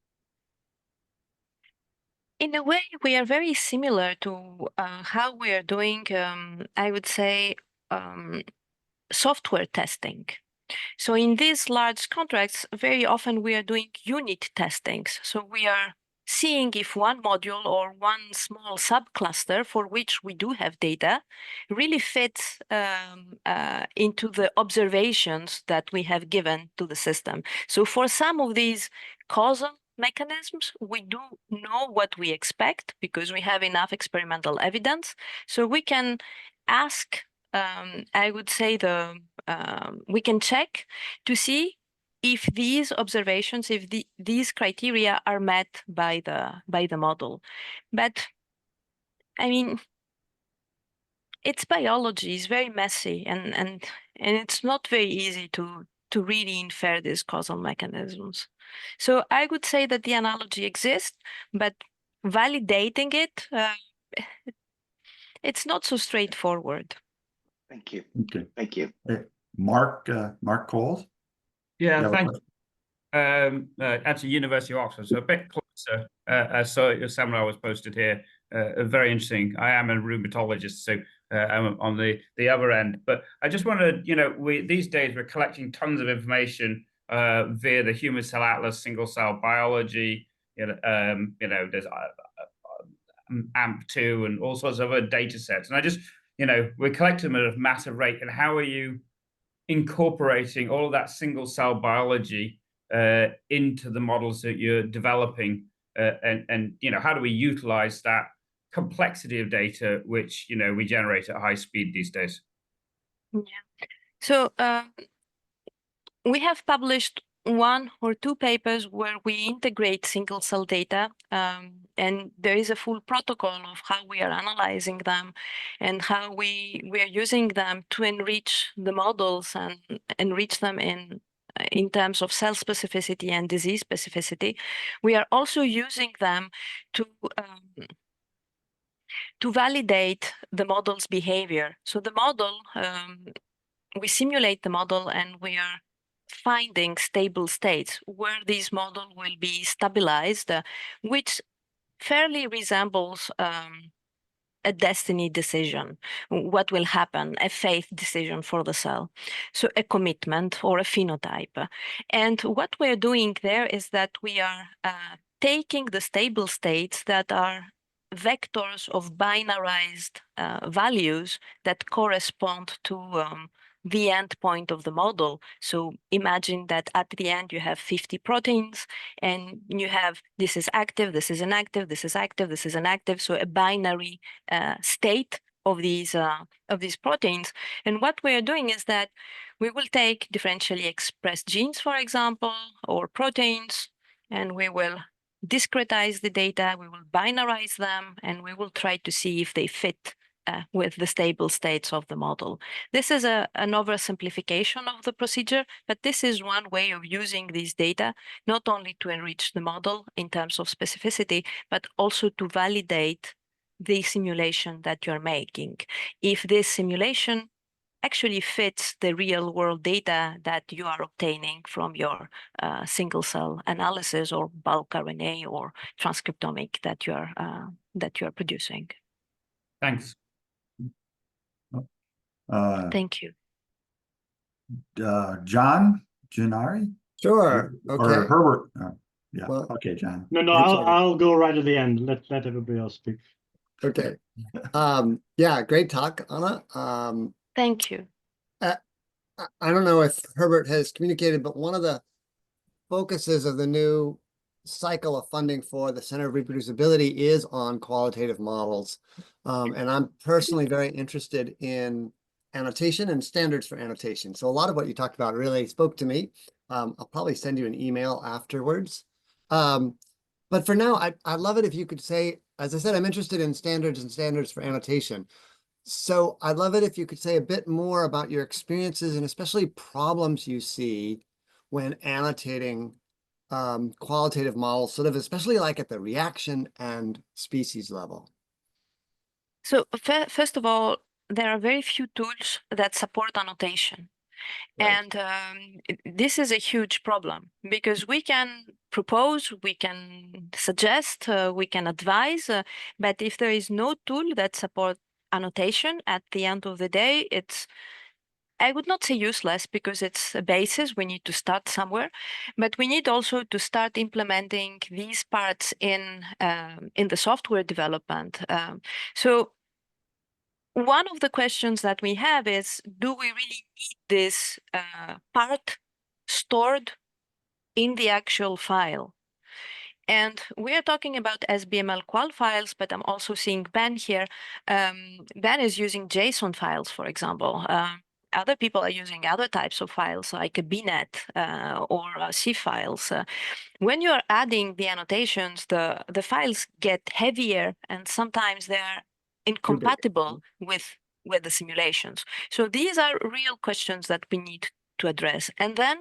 In a way, we are very similar to how we are doing, I would say, software testing. So in these large contracts, very often we are doing unit testings. So we are seeing if one module or one small subcluster for which we do have data really fits into the observations that we have given to the system. So for some of these causal mechanisms, we do know what we expect because we have enough experimental evidence. So we can ask, I would say we can check to see if these observations, if these criteria are met by the model. But I mean, it's biology, it's very messy, and it's not very easy to really infer these causal mechanisms. So I would say that the analogy exists, but validating it, it's not so straightforward.
Thank you.
Okay.
Thank you.
Mark Coles?
Yeah, thank you. Actually, University of Oxford, so a bit closer. So your seminar was posted here. Very interesting. I am a rheumatologist, so I'm on the other end. But I just wanted, these days we're collecting tons of information via the Human Cell Atlas, single cell biology. There's AMP2 and all sorts of other data sets. And I just, we're collecting them at a massive rate. And how are you incorporating all of that single cell biology into the models that you're developing, and how do we utilize that complexity of data which we generate at high speed these days?
Yeah. So we have published 1 or 2 papers where we integrate single cell data, and there is a full protocol of how we are analyzing them and how we are using them to enrich the models and enrich them in terms of cell specificity and disease specificity. We are also using them to validate the model's behavior. So the model, we simulate the model and we are finding stable states where this model will be stabilized, which fairly resembles a destiny decision, what will happen, a faith decision for the cell. So a commitment or a phenotype. And what we're doing there is that we are taking the stable states that are vectors of binarized values that correspond to the end point of the model. So imagine that at the end you have 50 proteins and you have this is active, this is inactive, this is active, this is inactive. So a binary state of these proteins. And what we are doing is that we will take differentially expressed genes, for example, or proteins, and we will discretize the data, we will binarize them, and we will try to see if they fit with the stable states of the model. This is an oversimplification of the procedure, but this is one way of using these data, not only to enrich the model in terms of specificity, but also to validate the simulation that you're making. If this simulation actually fits the real world data that you are obtaining from your single cell analysis or bulk RNA or transcriptomic that you're producing.
Thanks.
Thank you.
John Gennari?
Sure.
Or
Okay.
Herbert? Yeah.
Well,
okay, John.
No, I'll go right at the end. Let everybody else speak.
Okay. Yeah, great talk, Anna.
Thank you.
I don't know if Herbert has communicated, but one of the focuses of the new cycle of funding for the Center of Reproducibility is on qualitative models. And I'm personally very interested in annotation and standards for annotation. So a lot of what you talked about really spoke to me. I'll probably send you an email afterwards. But for now, I'd love it if you could say, as I said, I'm interested in standards and standards for annotation. So I'd love it if you could say a bit more about your experiences and especially problems you see when annotating qualitative models, sort of especially like at the reaction and species level.
So first of all, there are very few tools that support annotation.
Right.
And this is a huge problem because we can propose, we can suggest, we can advise, but if there is no tool that supports annotation, at the end of the day, it's, I would not say useless, because it's a basis. We need to start somewhere, but we need also to start implementing these parts in the software development. So one of the questions that we have is, do we really need this part stored in the actual file? And we are talking about SBML qual files, but I'm also seeing Ben here. Ben is using JSON files, for example. Other people are using other types of files like a BNet or C files. When you're adding the annotations, the files get heavier, and sometimes they're incompatible with the simulations. So these are real questions that we need to address. And then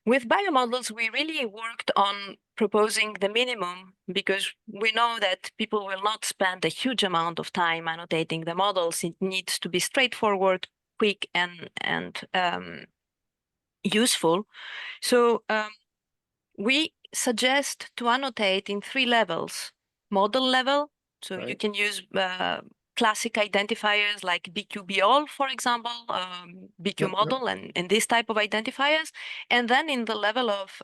with biomodels, we really worked on proposing the minimum, because we know that people will not spend a huge amount of time annotating the models. It needs to be straightforward, quick, and useful. So we suggest to annotate in 3 levels. Model level, so you can use classic identifiers like BQ-BALL, for example, BQ model, and this type of identifiers. And then in the level of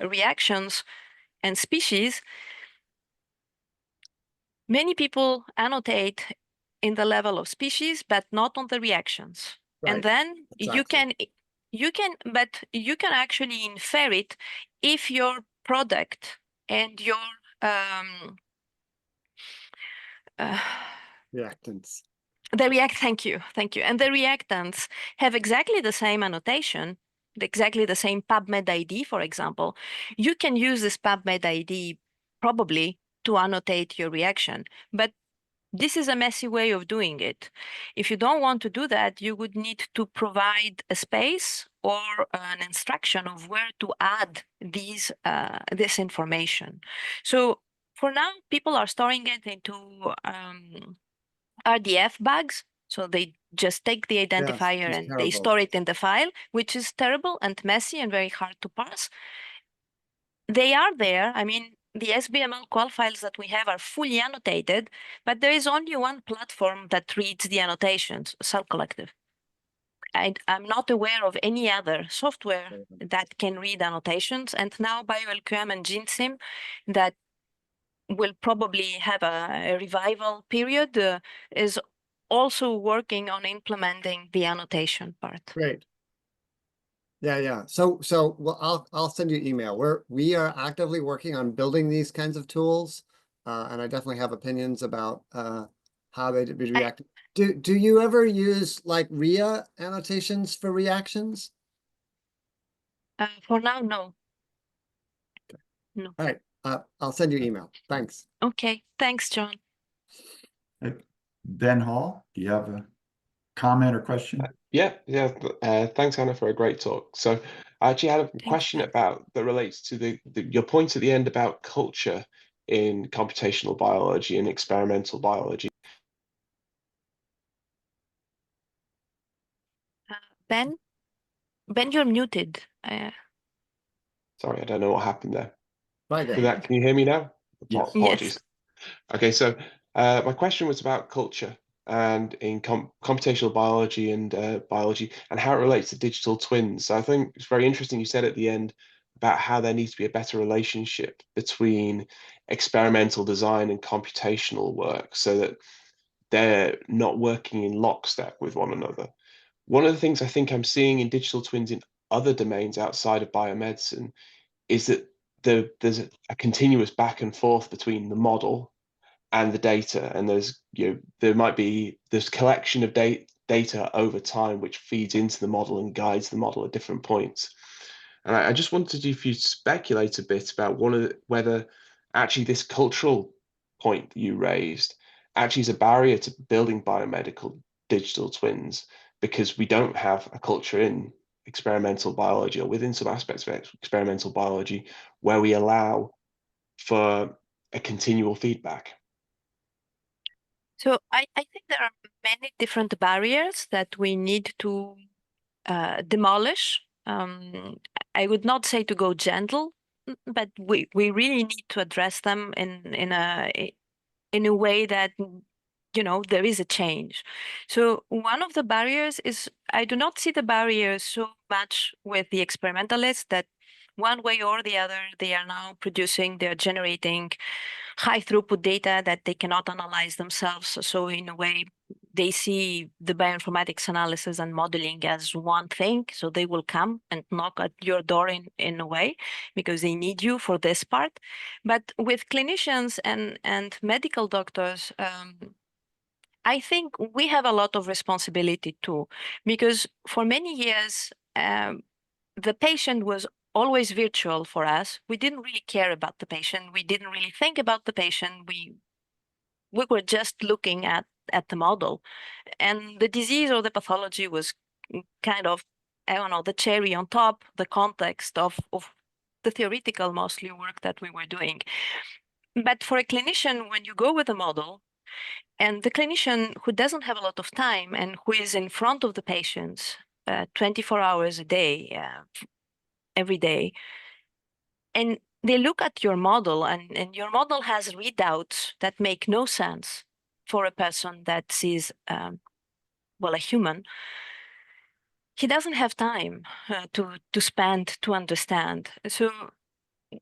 reactions and species, many people annotate in the level of species, but not on the reactions. And then you can, but you can actually infer it if your product and your
reactants.
Thank you. And the reactants have exactly the same annotation, exactly the same PubMed ID, for example. You can use this PubMed ID probably to annotate your reaction, but this is a messy way of doing it. If you don't want to do that, you would need to provide a space or an instruction of where to add these this information. So for now, people are storing it into RDF bags. So they just take the identifier and they store it in the file, which is terrible and messy and very hard to parse. They are there. I mean, the SBML qual files that we have are fully annotated, but there is only one platform that reads the annotations, Cell Collective. I'm not aware of any other software that can read annotations, and now BioLQM and GeneSim that will probably have a revival period is also working on implementing the annotation part.
Great. Yeah. So well, I'll send you email. We are actively working on building these kinds of tools, and I definitely have opinions about how they be reacted. Do you ever use like RIA annotations for reactions?
For now, no.
Okay.
No.
All right. I'll send you email. Thanks.
Okay. Thanks, John.
Ben Hall, do you have a comment or question?
Yeah. Thanks, Anna, for a great talk. So I actually had a question about that relates to your point at the end about culture in computational biology and experimental biology.
Ben, you're muted.
Sorry, I don't know what happened there.
Bye there.
Can you hear me now?
Yes.
Apologies.
Yes.
Okay, so my question was about culture and in computational biology and biology and how it relates to digital twins. So I think it's very interesting you said at the end about how there needs to be a better relationship between experimental design and computational work so that they're not working in lockstep with one another. One of the things I think I'm seeing in digital twins in other domains outside of biomedicine is that there's a continuous back and forth between the model and the data, and there might be this collection of data over time which feeds into the model and guides the model at different points. And I just wanted if you speculate a bit about whether actually this cultural point that you raised actually is a barrier to building biomedical digital twins, because we don't have a culture in experimental biology or within some aspects of experimental biology where we allow for a continual feedback.
So I think there are many different barriers that we need to demolish. I would not say to go gentle, but we really need to address them in a way that, you know, there is a change. So one of the barriers is, I do not see the barriers so much with the experimentalists that one way or the other, they are now producing, they're generating high throughput data that they cannot analyze themselves. So in a way, they see the bioinformatics analysis and modeling as one thing. So they will come and knock at your door in a way, because they need you for this part. But with clinicians and medical doctors, I think we have a lot of responsibility too, because for many years, the patient was always virtual for us. We didn't really care about the patient. We didn't really think about the patient. We were just looking at the model, and the disease or the pathology was kind of, I don't know, the cherry on top, the context of the theoretical mostly work that we were doing. But for a clinician, when you go with a model, and the clinician who doesn't have a lot of time and who is in front of the patients 24 hours a day, every day, and they look at your model, and your model has readouts that make no sense for a person that sees, well, a human. He doesn't have time to spend to understand. So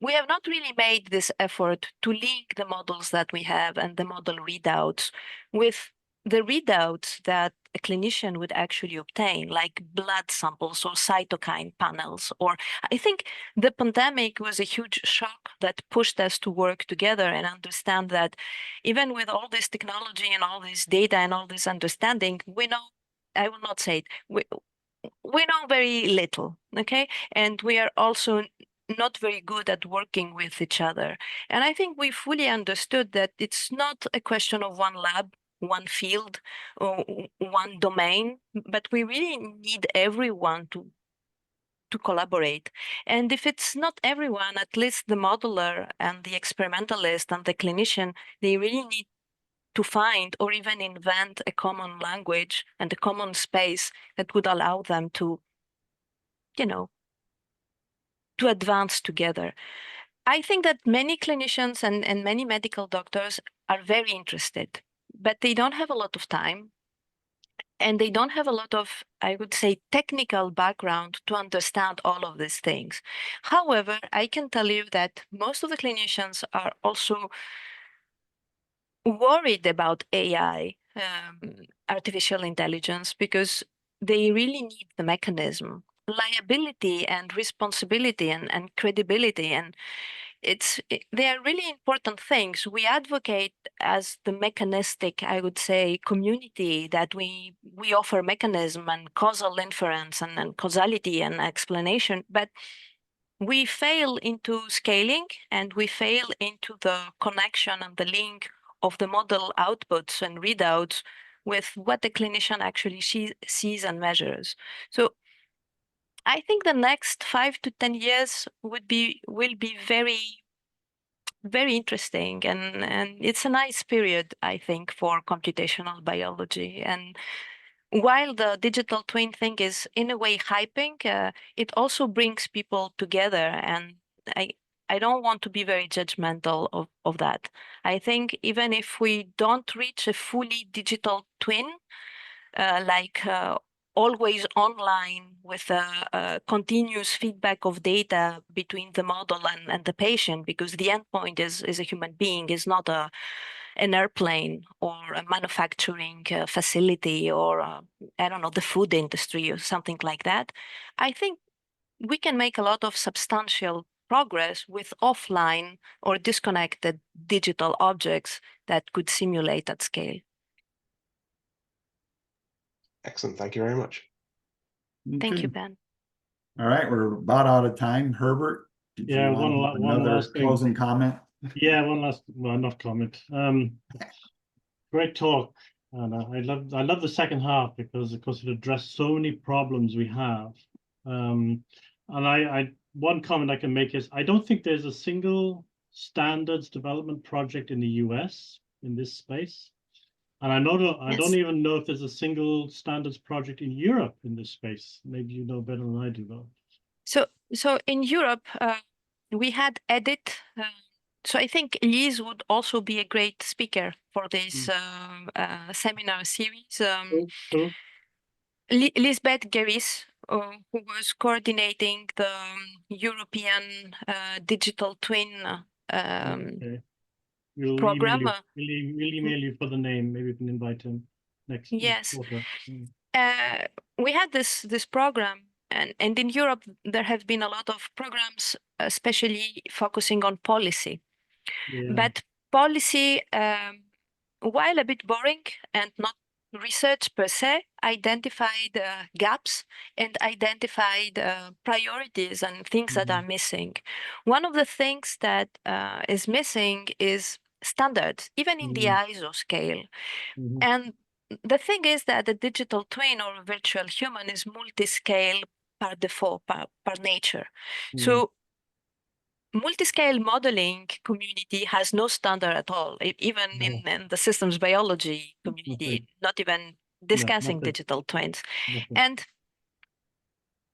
we have not really made this effort to link the models that we have and the model readouts with the readouts that a clinician would actually obtain, like blood samples or cytokine panels. Or I think the pandemic was a huge shock that pushed us to work together and understand that even with all this technology and all this data and all this understanding, we know, I will not say it, we know very little, okay? And we are also not very good at working with each other. And I think we fully understood that it's not a question of one lab, one field, or one domain, but we really need everyone to collaborate. And if it's not everyone, at least the modeler and the experimentalist and the clinician, they really need to find or even invent a common language and a common space that would allow them to, you know, to advance together. I think that many clinicians and many medical doctors are very interested, but they don't have a lot of time, and they don't have a lot of, I would say, technical background to understand all of these things. However, I can tell you that most of the clinicians are also worried about AI, artificial intelligence, because they really need the mechanism, liability and responsibility and credibility. And they are really important things. We advocate as the mechanistic, I would say, community, that we offer mechanism and causal inference and causality and explanation, but we fail into scaling, and we fail into the connection and the link of the model outputs and readouts with what the clinician actually sees and measures. So I think the next 5 to 10 years will be very, very interesting, and it's a nice period, I think, for computational biology. And while the digital twin thing is in a way hyping, it also brings people together, and I don't want to be very judgmental of that. I think even if we don't reach a fully digital twin, always online with a continuous feedback of data between the model and the patient, because the endpoint is a human being, is not an airplane or a manufacturing facility or I don't know, the food industry or something like that. I think we can make a lot of substantial progress with offline or disconnected digital objects that could simulate at scale.
Excellent. Thank you very much.
Thank
Okay.
you, Ben.
All right, we're about out of time. Herbert, did you
Yeah,
want
one
another
last thing.
closing comment?
Yeah, one last, well, not comment. Great talk, and I love the second half because, of course, it addressed so many problems we have. And I one comment I can make is I don't think there's a single standards development project in the US in this space, and I don't even know if there's a single standards project in Europe in this space. Maybe you know better than I do, though.
So in Europe, we had edit. So I think Liz would also be a great speaker for this seminar series.
Who?
Lisbeth Gerris, who was coordinating the European digital twin
Okay. We'll
program.
email you. We'll email you for the name. Maybe we can invite him next
Yes.
quarter.
We had this program, and in Europe there have been a lot of programs, especially focusing on policy.
Yeah.
But policy, while a bit boring and not research per se, identified gaps and identified priorities and things that are missing. One of the things that is missing is standards, even in the ISO scale. And the thing is that the digital twin or virtual human is multi-scale par default, par nature. So multi-scale modeling community has no standard at all, even in the systems biology community, not even discussing digital twins. And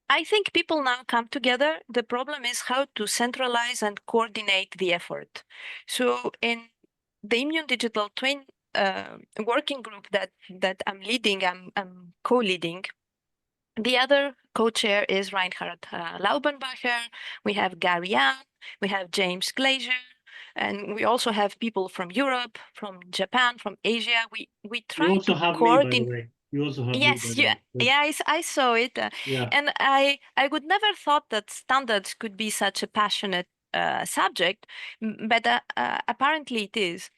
I think people now come together. The problem is how to centralize and coordinate the effort. So in the Immune Digital Twin working group that I'm leading, I'm co-leading, the other co-chair is Reinhard Laubenbacher. We have Gary Young, we have James Glazer, and we also have people from Europe, from Japan, from Asia. We try
You also
to
have me, by the
coordinate.
way. You also have
Yes,
me, by the way.
yeah, I saw it.
Yeah.
And I would never thought that standards could be such a passionate subject, but apparently it is.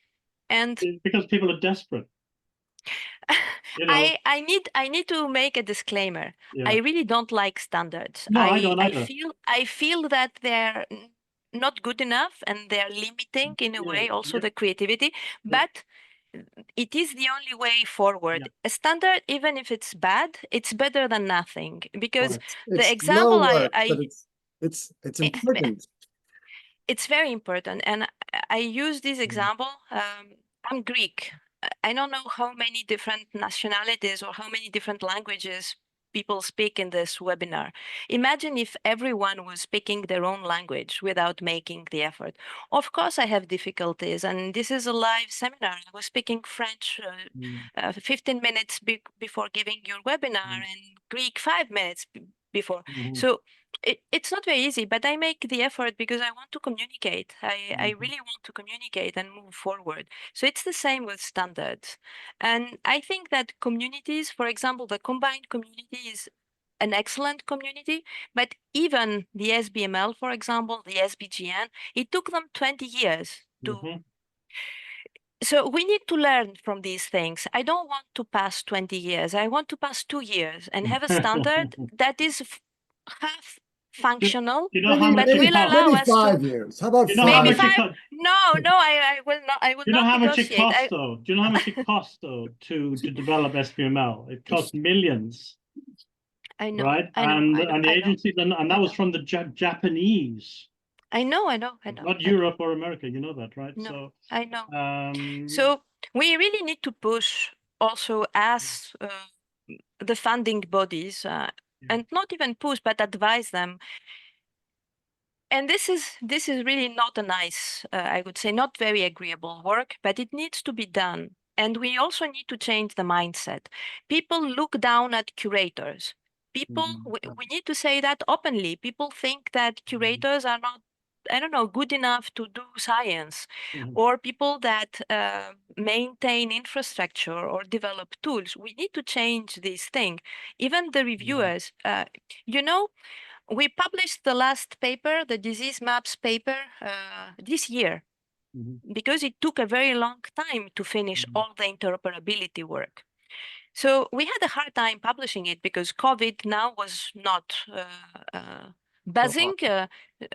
And
Because people are desperate. You know.
I need to make a disclaimer.
Yeah.
I really don't like standards.
No, I don't either.
I feel that they're not good enough and they're limiting in a way also the creativity, but it is the only way forward. A standard, even if it's bad, it's better than nothing, because the
It's
example
no work, but
I
it's important.
it's very important, and I use this example. I'm Greek. I don't know how many different nationalities or how many different languages people speak in this webinar. Imagine if everyone was speaking their own language without making the effort. Of course, I have difficulties, and this is a live seminar. I was speaking French 15 minutes before giving your webinar, and Greek 5 minutes before. So it's not very easy, but I make the effort because I want to communicate. I really want to communicate and move forward. So it's the same with standards. And I think that communities, for example, the combined community is an excellent community, but even the SBML, for example, the SBGN, it took them 20 years to. So we need to learn from these things. I don't want to pass 20 years. I want to pass 2 years and have a standard that is half functional, but will allow us
5
to.
years. How about
Maybe
5?
5. No, I will not. I will
Do you know
not
how much it
negotiate.
costs, though? Do you know how much it costs, though, to develop SBML? It costs millions.
I know.
Right? And the agency, and that was from the Japanese.
I know.
Not Europe or America, you know that, right?
No,
So
I know. So we really need to push also as the funding bodies, and not even push, but advise them. And this is really not a nice, I would say, not very agreeable work, but it needs to be done. And we also need to change the mindset. People look down at curators. People, we need to say that openly. People think that curators are not, I don't know, good enough to do science, or people that maintain infrastructure or develop tools. We need to change this thing. Even the reviewers, we published the last paper, the disease maps paper, this year, because it took a very long time to finish all the interoperability work. So we had a hard time publishing it because COVID now was not buzzing.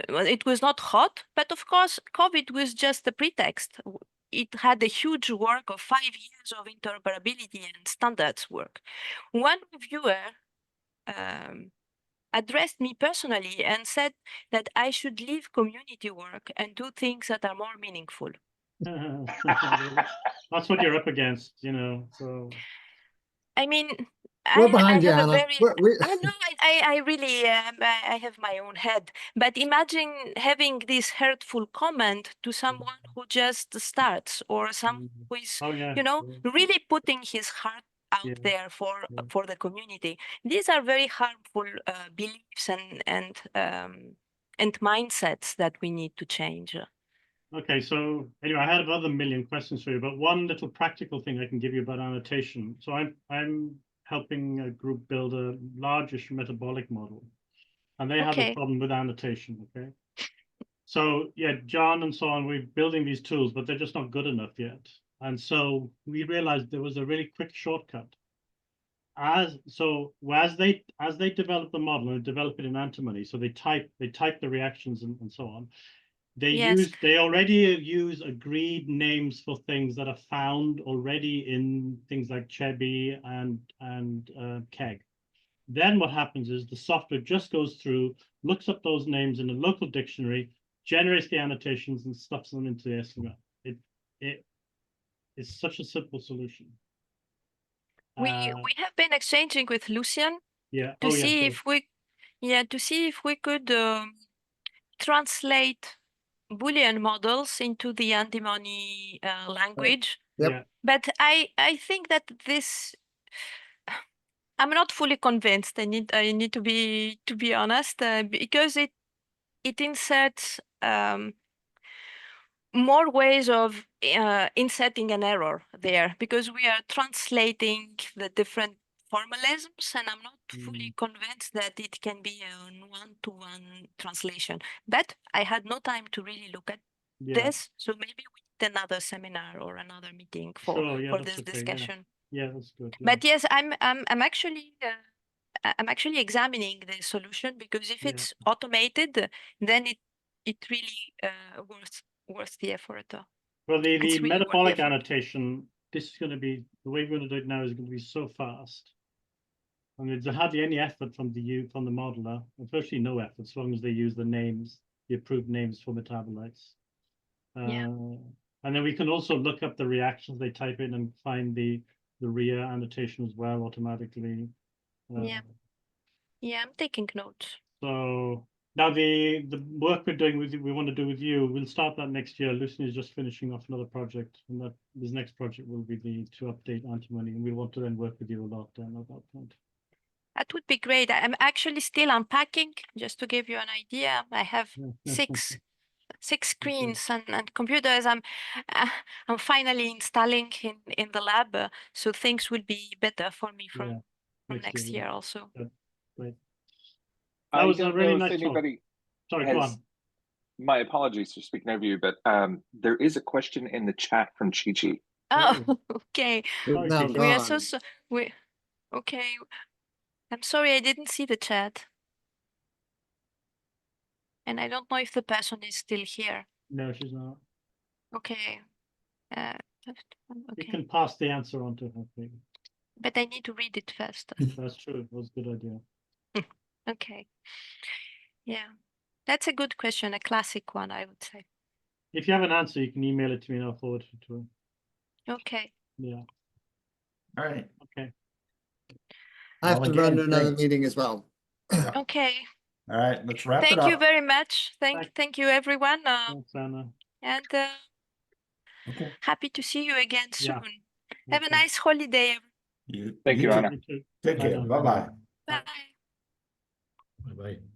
It was not hot, but of course, COVID was just a pretext. It had a huge work of 5 years of interoperability and standards work. One reviewer addressed me personally and said that I should leave community work and do things that are more meaningful.
That's what you're up against, So.
I mean,
We're behind you,
I have
Anna.
a very. I know. I I really I have my own head, but imagine having this hurtful comment to someone who just starts, or someone who is,
Oh yeah.
you know, really putting his heart out
Yeah.
there for
Yeah.
for the community. These are very harmful beliefs and mindsets that we need to change.
Okay, so anyway, I had another million questions for you, but one little practical thing I can give you about annotation. So I'm helping a group build a largish metabolic model, and they have a
Okay.
problem with annotation. Okay, so yeah, John and so on, we're building these tools, but they're just not good enough yet. And so we realized there was a really quick shortcut. As they develop the model and develop it in antimony, so they type the reactions and so on.
Yes.
They already use agreed names for things that are found already in things like Chebi and KEGG. Then what happens is the software just goes through, looks up those names in a local dictionary, generates the annotations and stuffs them into the SQL. It's such a simple solution.
We have been exchanging with Lucian
Yeah.
to see if we could translate Boolean models into the antimony language.
Yep.
Yeah.
But I think that this, I'm not fully convinced. I need to be honest, because it inserts more ways of inserting an error there, because we are translating the different formalisms, and I'm not fully convinced that it can be a one-to-one translation. But I had no time to really look at this, so maybe we need another seminar or another meeting for
Sure, yeah,
for
that's
this
okay, yeah.
discussion.
Yeah, that's good. Yeah.
But yes, I'm actually examining the solution, because if
Yeah.
it's automated, then it really worth the effort.
Well, the
It's really worth the
metabolic
effort.
annotation, this is going to be, the way we're going to do it now is going to be so fast. I mean, there's hardly any effort from the modeler, virtually no effort, as long as they use the names, the approved names for metabolites.
Yeah.
And then we can also look up the reactions they type in and find the RIA annotation as well automatically.
Yeah, I'm taking notes.
So now the work we're doing we want to do with you, we'll start that next year. Lucian is just finishing off another project, and that this next project will be to update antimony, and we want to then work with you a lot then at that point.
That would be great. I'm actually still unpacking, just to give you an idea. I have six screens and computers. I'm finally installing in the lab, so things will be better for me from next year also.
Great.
I
That was a
don't
really
know
nice
if
talk.
anybody
Sorry, go
has,
on.
my apologies for speaking over you, but there is a question in the chat from Chi-Chi.
Oh, okay.
Sorry,
Now
Chi-Chi.
We are
gone.
okay. I'm sorry, I didn't see the chat. And I don't know if the person is still here.
No, she's not.
Okay.
You
Okay.
can pass the answer on to her, maybe.
But I need to read it first.
That's true. It was a good idea.
Okay. Yeah. That's a good question, a classic one, I would say.
If you have an answer, you can email it to me and I'll forward it to her.
Okay.
Yeah.
All right.
Okay.
I have
Well,
to run
again,
to another
thanks.
meeting as well.
Okay.
All right, let's wrap it
Thank
up.
you very much. Thank you, everyone.
Thanks, Anna.
And
Okay.
happy to see you again soon.
Yeah.
Have a nice holiday.
Thank you,
too.
Anna.
You too.
Take
Bye
care.
now.
Bye-bye.
Bye.
Bye-bye.